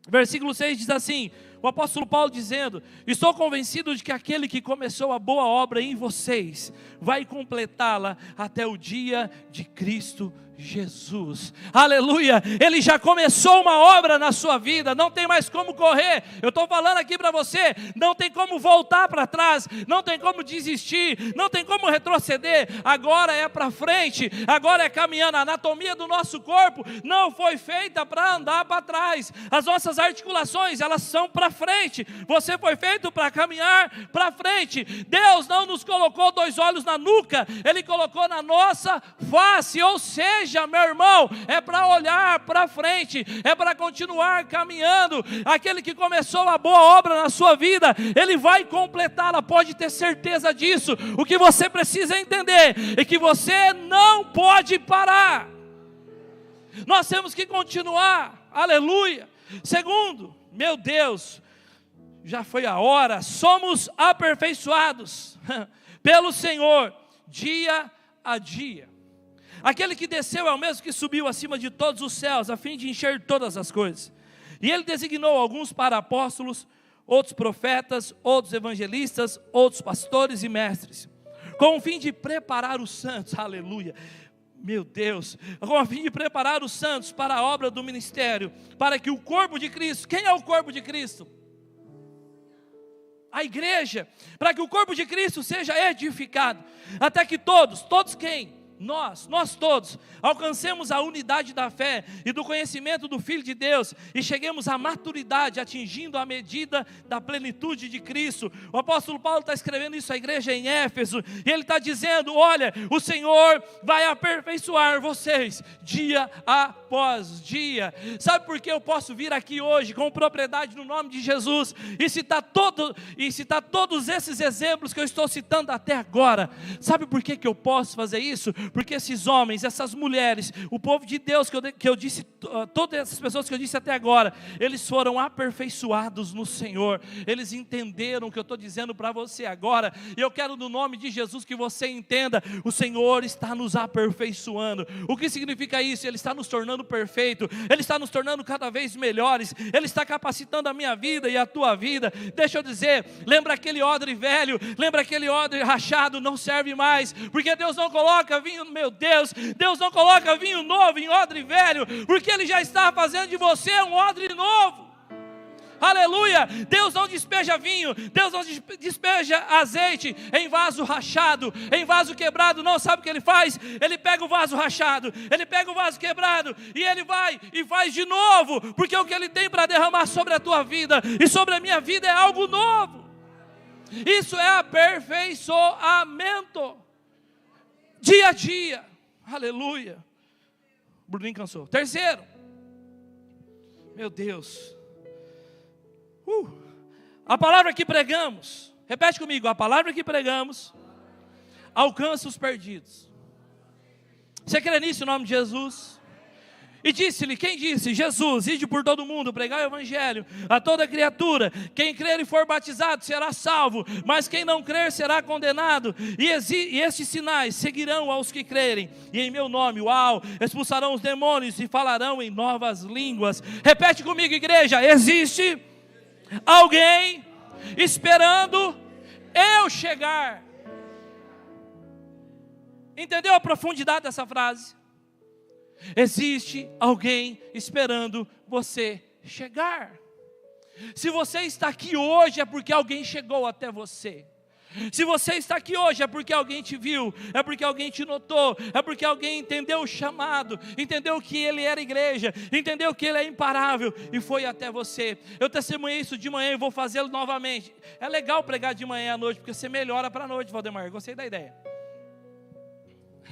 versículo 6 diz assim, o apóstolo Paulo dizendo: estou convencido de que aquele que começou a boa obra em vocês vai completá-la até o dia de Cristo Jesus. Aleluia. Ele já começou uma obra na sua vida. Não tem mais como correr. Eu estou falando aqui para você, não tem como voltar para trás, não tem como desistir, não tem como retroceder. Agora é para frente, agora é caminhando. A anatomia do nosso corpo não foi feita para andar para trás. As nossas articulações, elas são para frente. Você foi feito para caminhar para frente. Deus não nos colocou 2 olhos na nuca, Ele colocou na nossa face. Ou seja, igreja, meu irmão, é para olhar para frente, é para continuar caminhando. Aquele que começou a boa obra na sua vida, ele vai completá-la, pode ter certeza disso. O que você precisa entender é que você não pode parar. Nós temos que continuar, aleluia. Segundo, meu Deus, já foi a hora, somos aperfeiçoados pelo Senhor, dia a dia. Aquele que desceu é o mesmo que subiu acima de todos os céus, a fim de encher todas as coisas. E ele designou alguns para apóstolos, outros profetas, outros evangelistas, outros pastores e mestres, com o fim de preparar os santos, aleluia, meu Deus, com o fim de preparar os santos para a obra do ministério, para que o corpo de Cristo, quem é o corpo de Cristo? A igreja, para que o corpo de Cristo seja edificado, até que todos quem? Nós todos, alcancemos a unidade da fé e do conhecimento do Filho de Deus, e cheguemos à maturidade, atingindo a medida da plenitude de Cristo. O apóstolo Paulo está escrevendo isso à igreja em Éfeso, e ele está dizendo, olha, o Senhor vai aperfeiçoar vocês, dia após dia. Sabe por que eu posso vir aqui hoje, com propriedade no nome de Jesus, e citar todos esses exemplos que eu estou citando até agora? Sabe por que eu posso fazer isso? Porque esses homens, essas mulheres, o povo de Deus que eu disse, todas essas pessoas que eu disse até agora, eles foram aperfeiçoados no Senhor, eles entenderam o que eu estou dizendo para você agora, e eu quero no nome de Jesus que você entenda, o Senhor está nos aperfeiçoando. O que significa isso? Ele está nos tornando perfeito, Ele está nos tornando cada vez melhores, Ele está capacitando a minha vida e a tua vida. Deixa eu dizer, lembra aquele odre velho, lembra aquele odre rachado, não serve mais, porque Deus não coloca vinho, meu Deus não coloca vinho novo em odre velho, porque Ele já está fazendo de você um odre novo. Aleluia, Deus não despeja vinho, Deus não despeja azeite em vaso rachado, em vaso quebrado, não. Sabe o que Ele faz? Ele pega o vaso rachado, Ele pega o vaso quebrado, e Ele vai e faz de novo, porque o que Ele tem para derramar sobre a tua vida e sobre a minha vida é algo novo. Isso é aperfeiçoamento, dia a dia, aleluia. Bruninho cansou. Terceiro, meu Deus, a palavra que pregamos, repete comigo, a palavra que pregamos alcança os perdidos. Você crê nisso em nome de Jesus? E disse-lhe, quem disse? Jesus, ide por todo mundo, pregai o evangelho a toda criatura, quem crer e for batizado será salvo, mas quem não crer será condenado, e estes sinais seguirão aos que crerem, e em meu nome, expulsarão os demônios e falarão em novas línguas. Repete comigo, igreja, existe alguém esperando eu chegar. Entendeu a profundidade dessa frase? Existe alguém esperando você chegar. Se você está aqui hoje é porque alguém chegou até você. Se você está aqui hoje é porque alguém te viu, é porque alguém te notou, é porque alguém entendeu o chamado, entendeu que Ele era igreja, entendeu que Ele é imparável e foi até você. Eu testemunhei isso de manhã e vou fazê-lo novamente. É legal pregar de manhã à noite, porque você melhora para a noite, Valdemar. Gostei da ideia.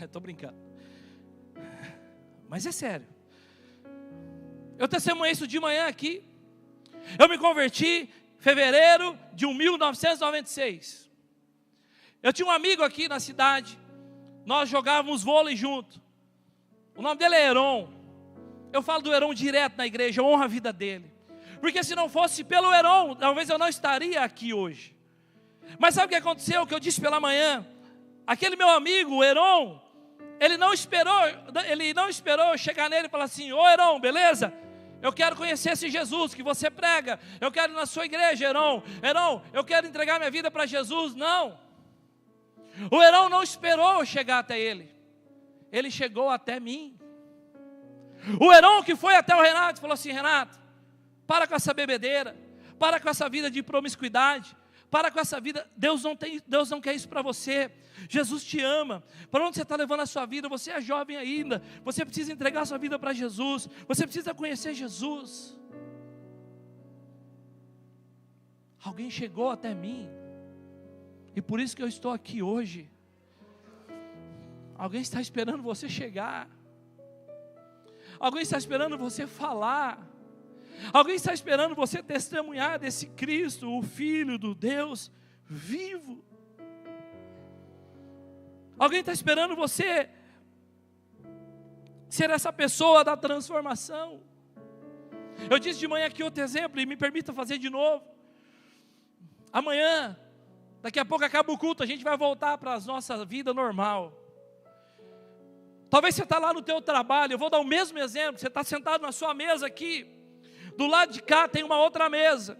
Estou brincando, mas é sério. Eu testemunhei isso de manhã aqui. Eu me converti em fevereiro de 1996. Eu tinha um amigo aqui na cidade, nós jogávamos vôlei junto. O nome dele é Heron. Eu falo do Heron direto na igreja, eu honro a vida dele. Porque se não fosse pelo Heron, talvez eu não estaria aqui hoje. Mas sabe o que aconteceu? O que eu disse pela manhã? Aquele meu amigo, o Heron, ele não esperou eu chegar nele e falar assim: ô Heron, beleza? Eu quero conhecer esse Jesus que você prega. Eu quero ir na sua igreja, Heron. Heron, eu quero entregar minha vida para Jesus. Não. O Heron não esperou eu chegar até ele. Ele chegou até mim. O Heron que foi até o Renato falou assim: Renato, para com essa bebedeira, para com essa vida de promiscuidade, para com essa vida. Deus não quer isso para você. Jesus te ama. Para onde você está levando a sua vida? Você é jovem ainda. Você precisa entregar a sua vida para Jesus. Você precisa conhecer Jesus. Alguém chegou até mim. E por isso que eu estou aqui hoje. Alguém está esperando você chegar. Alguém está esperando você falar. Alguém está esperando você testemunhar desse Cristo, o Filho do Deus vivo. Alguém está esperando você ser essa pessoa da transformação. Eu disse de manhã aqui outro exemplo, e me permita fazer de novo. Amanhã, daqui a pouco acaba o culto, a gente vai voltar para a nossa vida normal. Talvez você está lá no teu trabalho, eu vou dar o mesmo exemplo, você está sentado na sua mesa aqui, do lado de cá tem uma outra mesa.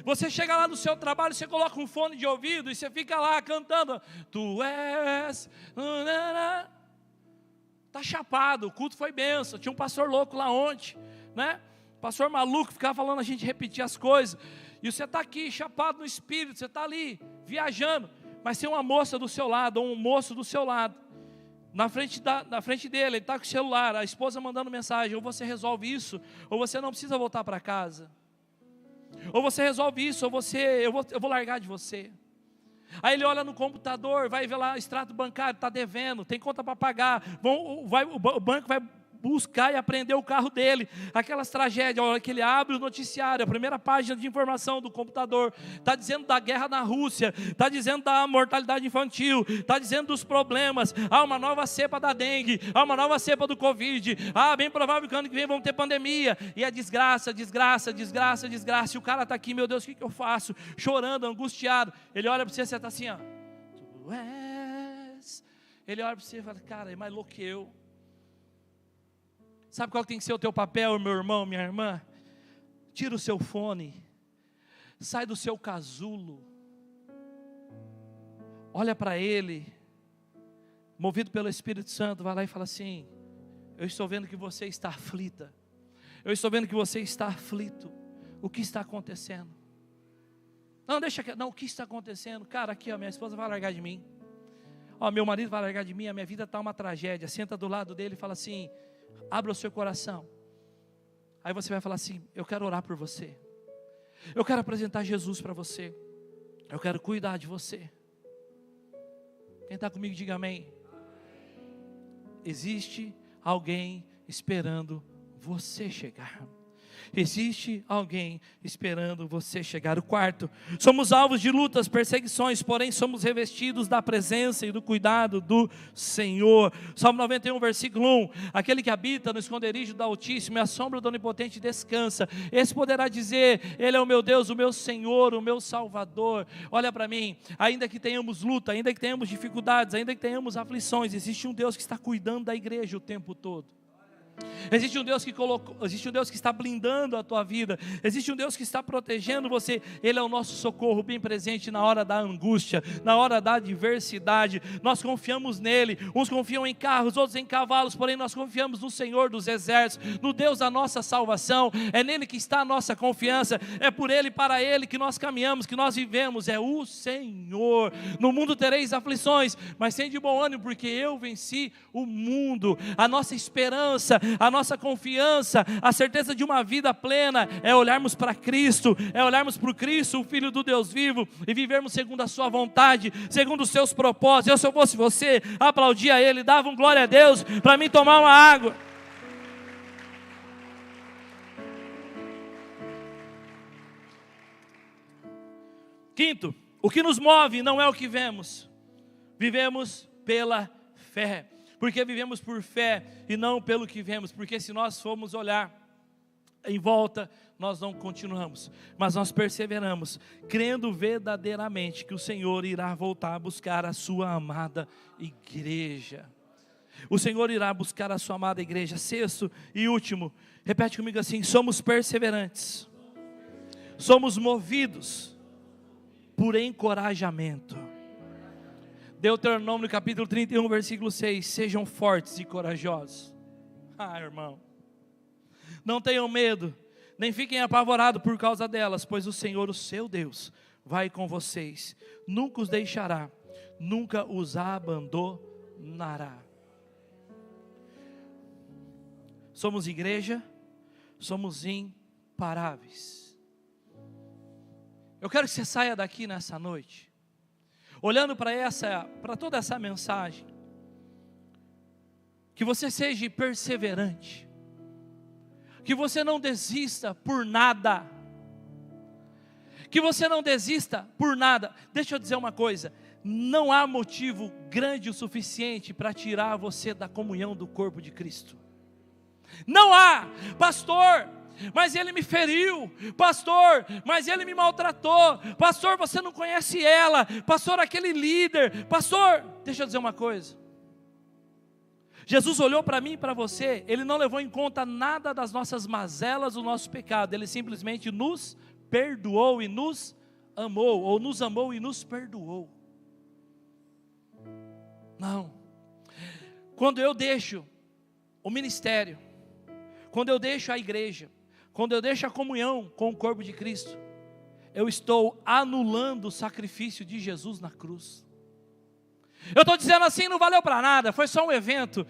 Você chega lá no seu trabalho, você coloca um fone de ouvido e você fica lá cantando. Tu és... Está chapado, o culto foi benção. Tinha um pastor louco lá ontem, né? Pastor maluco, ficava falando a gente repetir as coisas. E você está aqui, chapado no espírito, você está ali, viajando. Mas tem uma moça do seu lado, ou um moço do seu lado. Na frente dele, ele está com o celular, a esposa mandando mensagem. Ou você resolve isso, ou você não precisa voltar para casa. Ou você resolve isso, ou eu vou largar de você. Aí ele olha no computador, vai ver lá, extrato bancário, está devendo, tem conta para pagar. O banco vai buscar e apreender o carro dele. Aquelas tragédias, a hora que ele abre o noticiário, a primeira página de informação do computador, está dizendo da guerra na Rússia, está dizendo da mortalidade infantil, está dizendo dos problemas, há uma nova cepa da dengue, há uma nova cepa do Covid, bem provável que ano que vem vamos ter pandemia, e é desgraça, desgraça, desgraça, desgraça, e o cara está aqui, meu Deus, o que eu faço? Chorando, angustiado. Ele olha para você está assim, ó. Tu és. Ele olha para você e fala, cara, é mais louco que eu. Sabe qual tem que ser o teu papel, meu irmão, minha irmã? Tira o seu fone, sai do seu casulo, olha para ele, movido pelo Espírito Santo, vai lá e fala assim, eu estou vendo que você está aflita, eu estou vendo que você está aflito, o que está acontecendo? Não, deixa que, não, o que está acontecendo? Cara, aqui, ó, minha esposa vai largar de mim, ó, meu marido vai largar de mim, a minha vida está uma tragédia. Senta do lado dele e fala assim, abra o seu coração. Aí você vai falar assim, eu quero orar por você, eu quero apresentar Jesus para você, eu quero cuidar de você. Quem está comigo diga amém. Existe alguém esperando você chegar. Existe alguém esperando você chegar. O quarto, somos alvos de lutas, perseguições, porém somos revestidos da presença e do cuidado do Senhor. Salmo 91, versículo 1, aquele que habita no esconderijo do Altíssimo e a sombra do Onipotente descansa, esse poderá dizer, Ele é o meu Deus, o meu Senhor, o meu Salvador. Olha para mim, ainda que tenhamos luta, ainda que tenhamos dificuldades, ainda que tenhamos aflições, existe um Deus que está cuidando da igreja o tempo todo. Existe um Deus que está blindando a tua vida. Existe um Deus que está protegendo você. Ele é o nosso socorro bem presente na hora da angústia, na hora da adversidade. Nós confiamos nele. Uns confiam em carros, outros em cavalos, porém nós confiamos no Senhor dos exércitos, no Deus da nossa salvação. É nele que está a nossa confiança. É por ele, para ele que nós caminhamos, que nós vivemos. É o Senhor. No mundo tereis aflições, mas tende bom ânimo, porque eu venci o mundo. A nossa esperança, a nossa confiança, a certeza de uma vida plena é olharmos para Cristo, é olharmos para o Cristo, o Filho do Deus vivo, e vivermos segundo a sua vontade, segundo os seus propósitos. Se eu fosse você, aplaudia Ele, dava um glória a Deus para mim tomar uma água. Quinto, o que nos move não é o que vemos, vivemos pela fé. Porque vivemos por fé e não pelo que vemos. Porque se nós formos olhar em volta, nós não continuamos, mas nós perseveramos, crendo verdadeiramente que o Senhor irá voltar a buscar a sua amada igreja. O Senhor irá buscar a sua amada igreja. Sexto e último, repete comigo assim, somos perseverantes, somos movidos por encorajamento. Deuteronômio capítulo 31, versículo 6, sejam fortes e corajosos. Irmão, não tenham medo, nem fiquem apavorados por causa delas, pois o Senhor, o seu Deus, vai com vocês, nunca os deixará, nunca os abandonará. Somos igreja, somos imparáveis. Eu quero que você saia daqui nessa noite, olhando para toda essa mensagem, que você seja perseverante, que você não desista por nada. Que você não desista por nada. Deixa eu dizer uma coisa, não há motivo grande o suficiente para tirar você da comunhão do corpo de Cristo. Não há, pastor, mas ele me feriu, pastor, mas ele me maltratou, pastor, você não conhece ela, pastor, aquele líder, pastor. Deixa eu dizer uma coisa, Jesus olhou para mim e para você, ele não levou em conta nada das nossas mazelas, do nosso pecado, ele simplesmente nos perdoou e nos amou, ou nos amou e nos perdoou. Não, quando eu deixo o ministério, quando eu deixo a igreja, quando eu deixo a comunhão com o corpo de Cristo, eu estou anulando o sacrifício de Jesus na cruz. Eu estou dizendo assim, não valeu para nada, foi só um evento,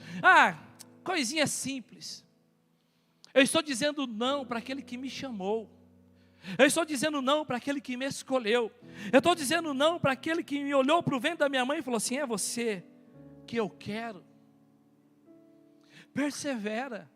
coisinha simples. Eu estou dizendo não para aquele que me chamou. Eu estou dizendo não para aquele que me escolheu. Eu estou dizendo não para aquele que me olhou para o ventre da minha mãe e falou assim, é você que eu quero. Persevera.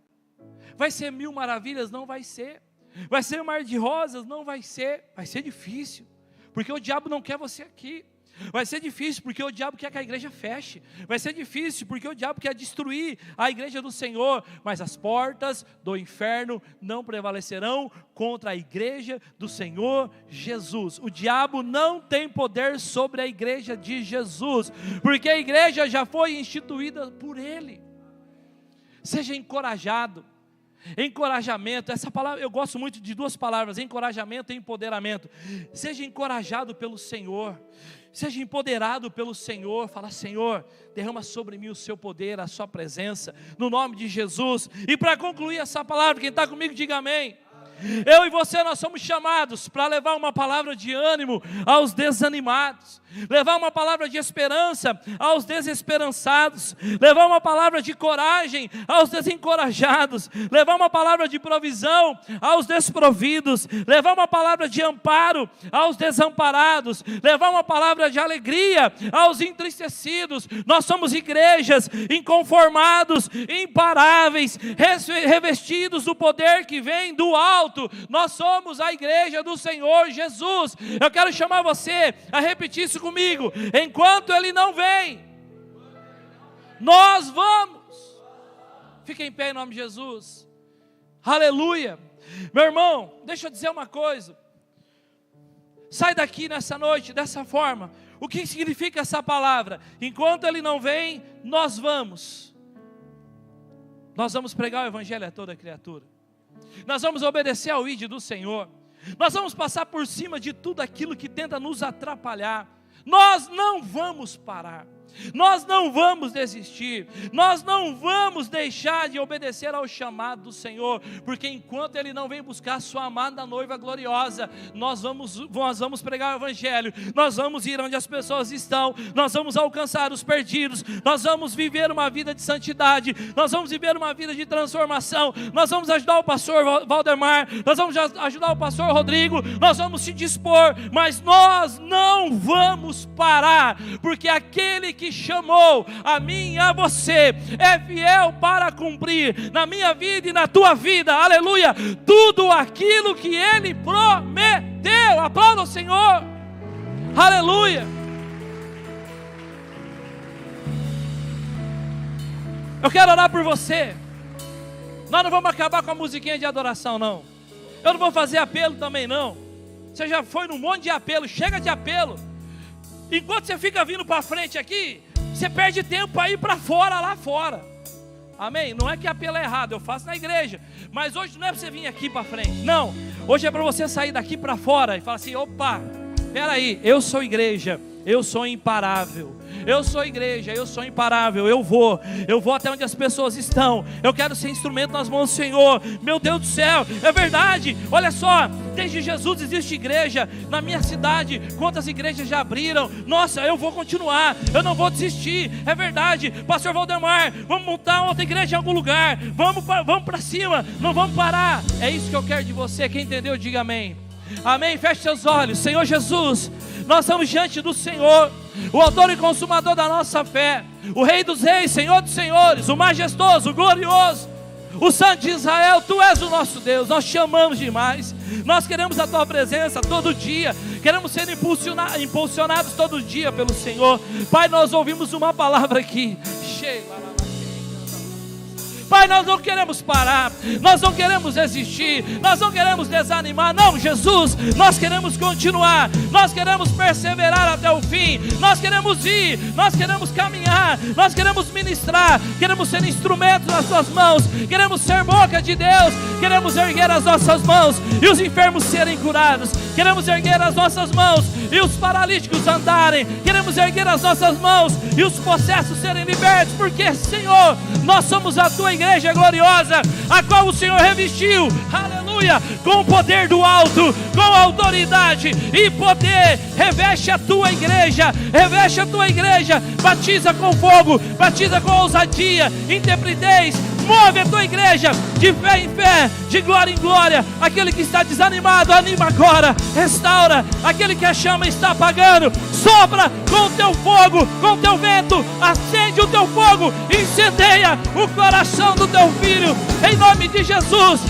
Vai ser 1000 maravilhas? Não vai ser. Vai ser um mar de rosas? Não vai ser. Vai ser difícil, porque o diabo não quer você aqui. Vai ser difícil, porque o diabo quer que a igreja feche. Vai ser difícil, porque o diabo quer destruir a igreja do Senhor. Mas as portas do inferno não prevalecerão contra a igreja do Senhor Jesus. O diabo não tem poder sobre a igreja de Jesus, porque a igreja já foi instituída por Ele. Seja encorajado. Encorajamento, essa palavra, eu gosto muito de 2 palavras, encorajamento e empoderamento. Seja encorajado pelo Senhor, seja empoderado pelo Senhor. Fala, Senhor, derrama sobre mim o seu poder, a sua presença, no nome de Jesus. E para concluir essa palavra, quem está comigo diga amém. Eu e você, nós somos chamados para levar uma palavra de ânimo aos desanimados, levar uma palavra de esperança aos desesperançados, levar uma palavra de coragem aos desencorajados, levar uma palavra de provisão aos desprovidos, levar uma palavra de amparo aos desamparados, levar uma palavra de alegria aos entristecidos. Nós somos igrejas inconformados, imparáveis, revestidos do poder que vem do alto. Nós somos a igreja do Senhor Jesus. Eu quero chamar você a repetir isso comigo. Enquanto Ele não vem, nós vamos. Fique em pé em nome de Jesus. Aleluia. Meu irmão, deixa eu dizer uma coisa. Sai daqui nessa noite dessa forma. O que significa essa palavra? Enquanto Ele não vem, nós vamos. Nós vamos pregar o evangelho a toda criatura. Nós vamos obedecer ao ID do Senhor. Nós vamos passar por cima de tudo aquilo que tenta nos atrapalhar. Nós não vamos parar. Nós não vamos desistir. Nós não vamos deixar de obedecer ao chamado do Senhor, porque enquanto Ele não vem buscar a sua amada noiva gloriosa, nós vamos pregar o evangelho, nós vamos ir onde as pessoas estão, nós vamos alcançar os perdidos, nós vamos viver uma vida de santidade, nós vamos viver uma vida de transformação, nós vamos ajudar o pastor Valdemar, nós vamos ajudar o pastor Rodrigo, nós vamos se dispor, mas nós não vamos parar, porque aquele que chamou a mim e a você é fiel para cumprir na minha vida e na tua vida, aleluia, tudo aquilo que Ele prometeu. Aplauda o Senhor, aleluia. Eu quero orar por você. Nós não vamos acabar com a musiquinha de adoração, não. Eu não vou fazer apelo também, não. Você já foi num monte de apelo, chega de apelo. Enquanto você fica vindo para frente aqui, você perde tempo para ir para fora, lá fora. Amém? Não é que apelo é errado, eu faço na igreja. Mas hoje não é para você vir aqui para frente. Não, hoje é para você sair daqui para fora e falar assim, opa, peraí, eu sou igreja, eu sou imparável. Eu sou igreja, eu sou imparável, eu vou até onde as pessoas estão, eu quero ser instrumento nas mãos do Senhor. Meu Deus do céu, é verdade, olha só, desde Jesus existe igreja, na minha cidade, quantas igrejas já abriram, nossa, eu vou continuar, eu não vou desistir, é verdade, pastor Valdemar, vamos montar outra igreja em algum lugar, vamos para cima, não vamos parar, é isso que eu quero de você, quem entendeu diga amém. Amém, feche seus olhos. Senhor Jesus, nós estamos diante do Senhor, o autor e consumador da nossa fé, o Rei dos reis, Senhor dos senhores, o majestoso, o glorioso, o Santo de Israel, Tu és o nosso Deus. Nós te amamos demais. Nós queremos a Tua presença todo dia. Queremos ser impulsionados todo dia pelo Senhor. Pai, nós ouvimos uma palavra aqui. Pai, nós não queremos parar, nós não queremos desistir, nós não queremos desanimar, não, Jesus, nós queremos continuar, nós queremos perseverar até o fim, nós queremos ir, nós queremos caminhar, nós queremos ministrar, queremos ser instrumentos nas Tuas mãos, queremos ser boca de Deus, queremos erguer as nossas mãos e os enfermos serem curados, queremos erguer as nossas mãos e os paralíticos andarem, queremos erguer as nossas mãos e os possessos serem libertos, porque, Senhor, nós somos a Tua igreja gloriosa, a qual o Senhor revestiu, aleluia, com o poder do alto, com autoridade e poder. Reveste a Tua igreja, reveste a Tua igreja, batiza com fogo, batiza com ousadia, intrepidez. Move a Tua igreja de fé em fé, de glória em glória. Aquele que está desanimado, anima agora, restaura. Aquele que a chama está apagando, sopra com o Teu fogo, com o Teu vento, acende o Teu fogo, incendeia o coração do Teu filho, em nome de Jesus,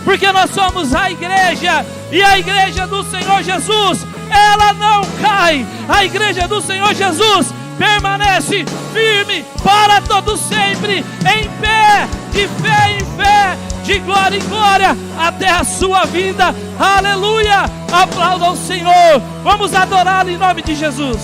porque nós somos a igreja, e a igreja do Senhor Jesus, ela não cai. A igreja do Senhor Jesus permanece firme para todo sempre, em pé, de fé em fé, de glória em glória, até a sua vinda. Aleluia! Aplauda o Senhor. Vamos adorá-lo em nome de Jesus.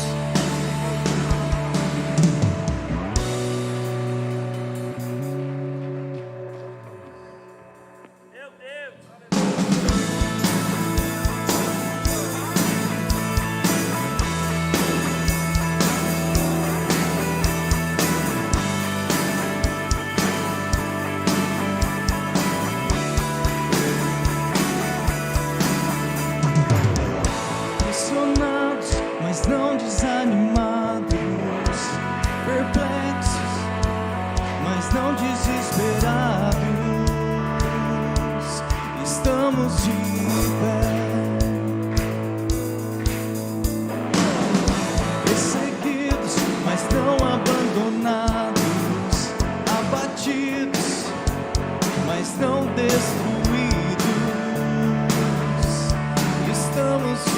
Não desanimados, perplexos, mas não desesperados, estamos de pé, perseguidos, mas não abandonados, abatidos, mas não destruídos, estamos de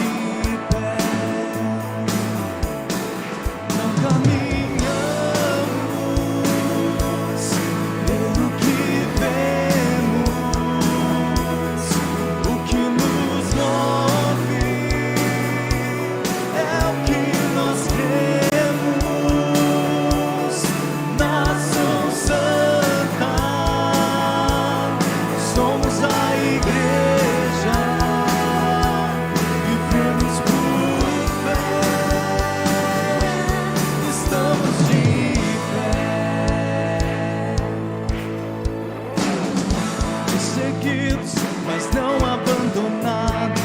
mas não abandonados,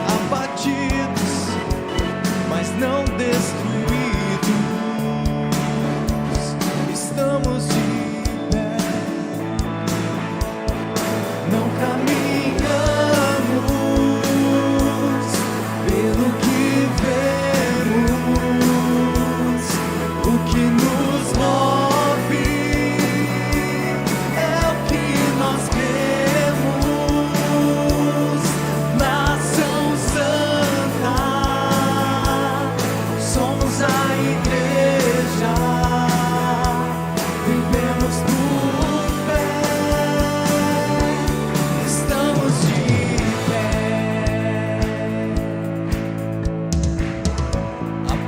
abatidos, mas não destruídos, estamos de pé, não caminhamos pelo que vemos, o que nos move é o que nós queremos.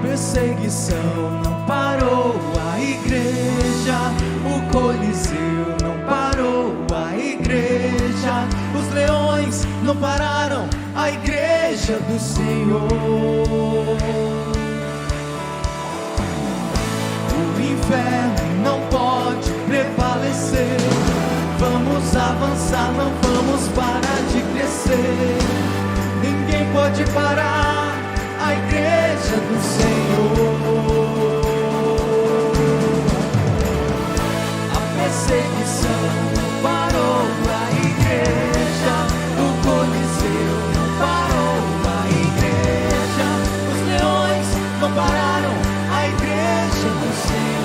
Perseguição não parou a igreja, o Coliseu não parou a igreja, os leões não pararam a igreja do Senhor. O inferno não pode prevalecer, vamos avançar, não vamos parar de crescer, ninguém pode parar a igreja do Senhor. A perseguição não parou a igreja, o Coliseu não parou a igreja, os leões não pararam a igreja do Senhor.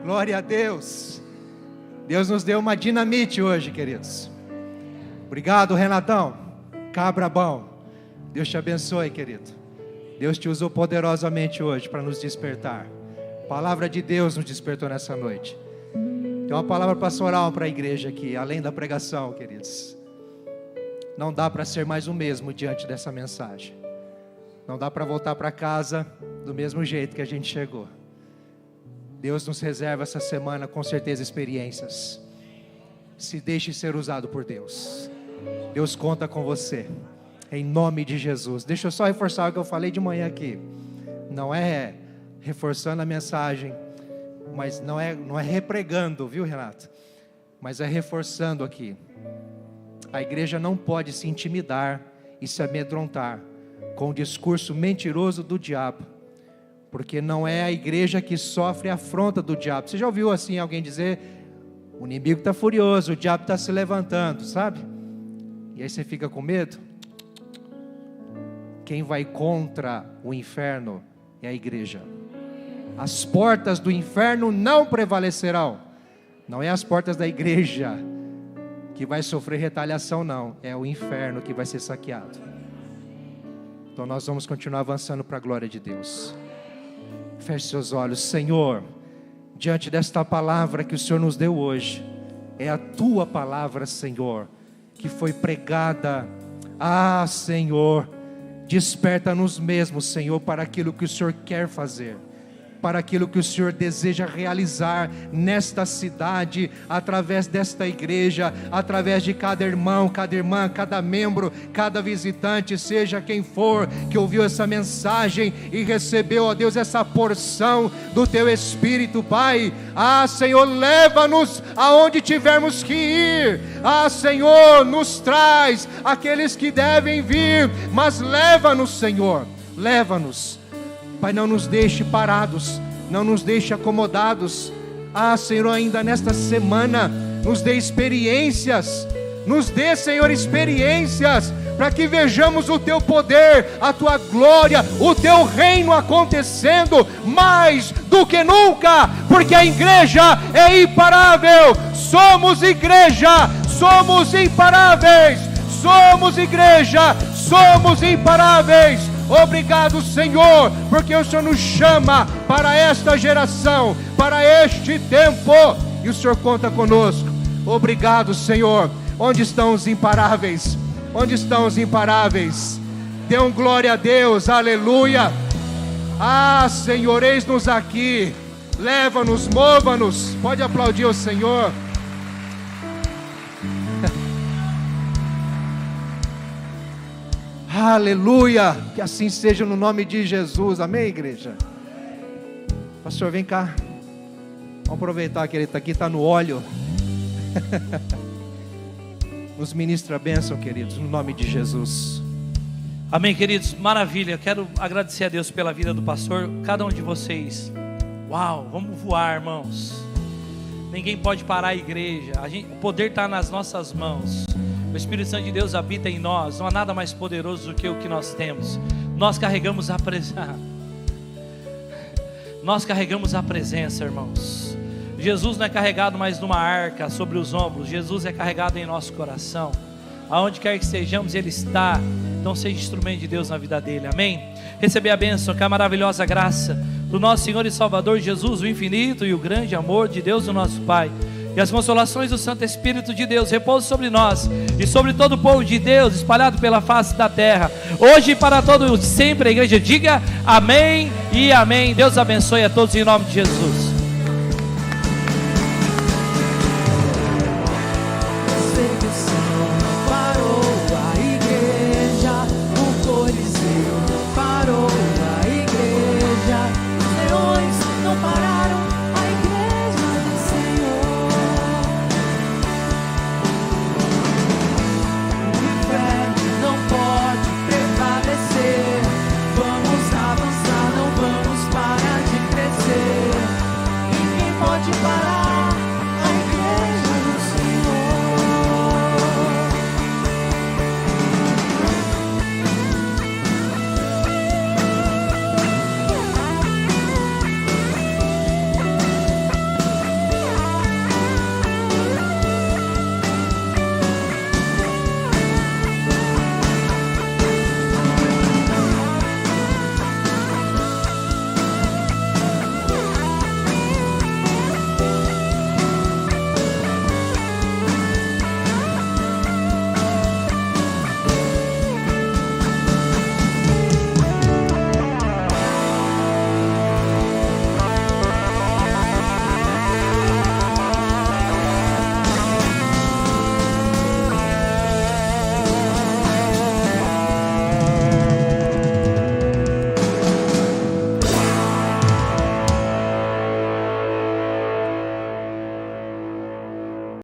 Glória a Deus. Deus nos deu uma dinamite hoje, queridos. Obrigado, Renatão. Cabra bom. Deus te abençoe, querido. Deus te usou poderosamente hoje para nos despertar. A palavra de Deus nos despertou nessa noite. Tem uma palavra pastoral para a igreja aqui, além da pregação, queridos. Não dá para ser mais o mesmo diante dessa mensagem. Não dá para voltar para casa do mesmo jeito que a gente chegou. Deus nos reserva essa semana com certeza experiências. Se deixe ser usado por Deus. Deus conta com você. Em nome de Jesus. Deixa eu só reforçar o que eu falei de manhã aqui. Não é reforçando a mensagem, mas não é repregando, viu, Renato? Mas é reforçando aqui. A igreja não pode se intimidar e se amedrontar com o discurso mentiroso do diabo. Porque não é a igreja que sofre a afronta do diabo. Você já ouviu assim alguém dizer: o inimigo está furioso, o diabo está se levantando, sabe? E aí você fica com medo? Quem vai contra o inferno é a igreja. As portas do inferno não prevalecerão. Não é as portas da igreja que vai sofrer retaliação, não. É o inferno que vai ser saqueado. Então nós vamos continuar avançando para a glória de Deus. Feche seus olhos. Senhor, diante desta palavra que o Senhor nos deu hoje, é a Tua palavra, Senhor, que foi pregada. Ah, Senhor, desperta-nos mesmo, Senhor, para aquilo que o Senhor quer fazer, para aquilo que o Senhor deseja realizar nesta cidade, através desta igreja, através de cada irmão, cada irmã, cada membro, cada visitante, seja quem for, que ouviu essa mensagem e recebeu, ó Deus, essa porção do Teu Espírito, Pai. Ah, Senhor, leva-nos aonde tivermos que ir. Ah, Senhor, nos traz aqueles que devem vir, mas leva-nos, Senhor, leva-nos. Pai, não nos deixe parados, não nos deixe acomodados. Ah, Senhor, ainda nesta semana, nos dê experiências, nos dê, Senhor, experiências, para que vejamos o Teu poder, a Tua glória, o Teu reino acontecendo, mais do que nunca, porque a igreja é imparável. Somos igreja, somos imparáveis, somos igreja, somos imparáveis. Obrigado, Senhor, porque o Senhor nos chama para esta geração, para este tempo, e o Senhor conta conosco. Obrigado, Senhor. Onde estão os imparáveis? Onde estão os imparáveis? Dê um glória a Deus, aleluia. Ah, Senhor, eis-nos aqui. Leva-nos, mova-nos. Pode aplaudir o Senhor. Aleluia, que assim seja no nome de Jesus, amém, igreja? Pastor, vem cá, vamos aproveitar que ele está aqui, está no óleo. Nos ministra a bênção, queridos, no nome de Jesus. Amém, queridos, maravilha. Quero agradecer a Deus pela vida do pastor, cada um de vocês. Uau, vamos voar, irmãos. Ninguém pode parar a igreja, o poder está nas nossas mãos. O Espírito Santo de Deus habita em nós. Não há nada mais poderoso do que o que nós temos. Nós carregamos a presença. Nós carregamos a presença, irmãos. Jesus não é carregado mais numa arca sobre os ombros. Jesus é carregado em nosso coração. Aonde quer que estejamos, Ele está. Então seja instrumento de Deus na vida dele, amém? Receber a bênção, que é a maravilhosa graça do nosso Senhor e Salvador Jesus, o infinito e o grande amor de Deus, o nosso Pai, e as consolações do Santo Espírito de Deus repousem sobre nós e sobre todo o povo de Deus espalhado pela face da terra, hoje e para todo sempre. A igreja diga amém e amém. Deus abençoe a todos em nome de Jesus.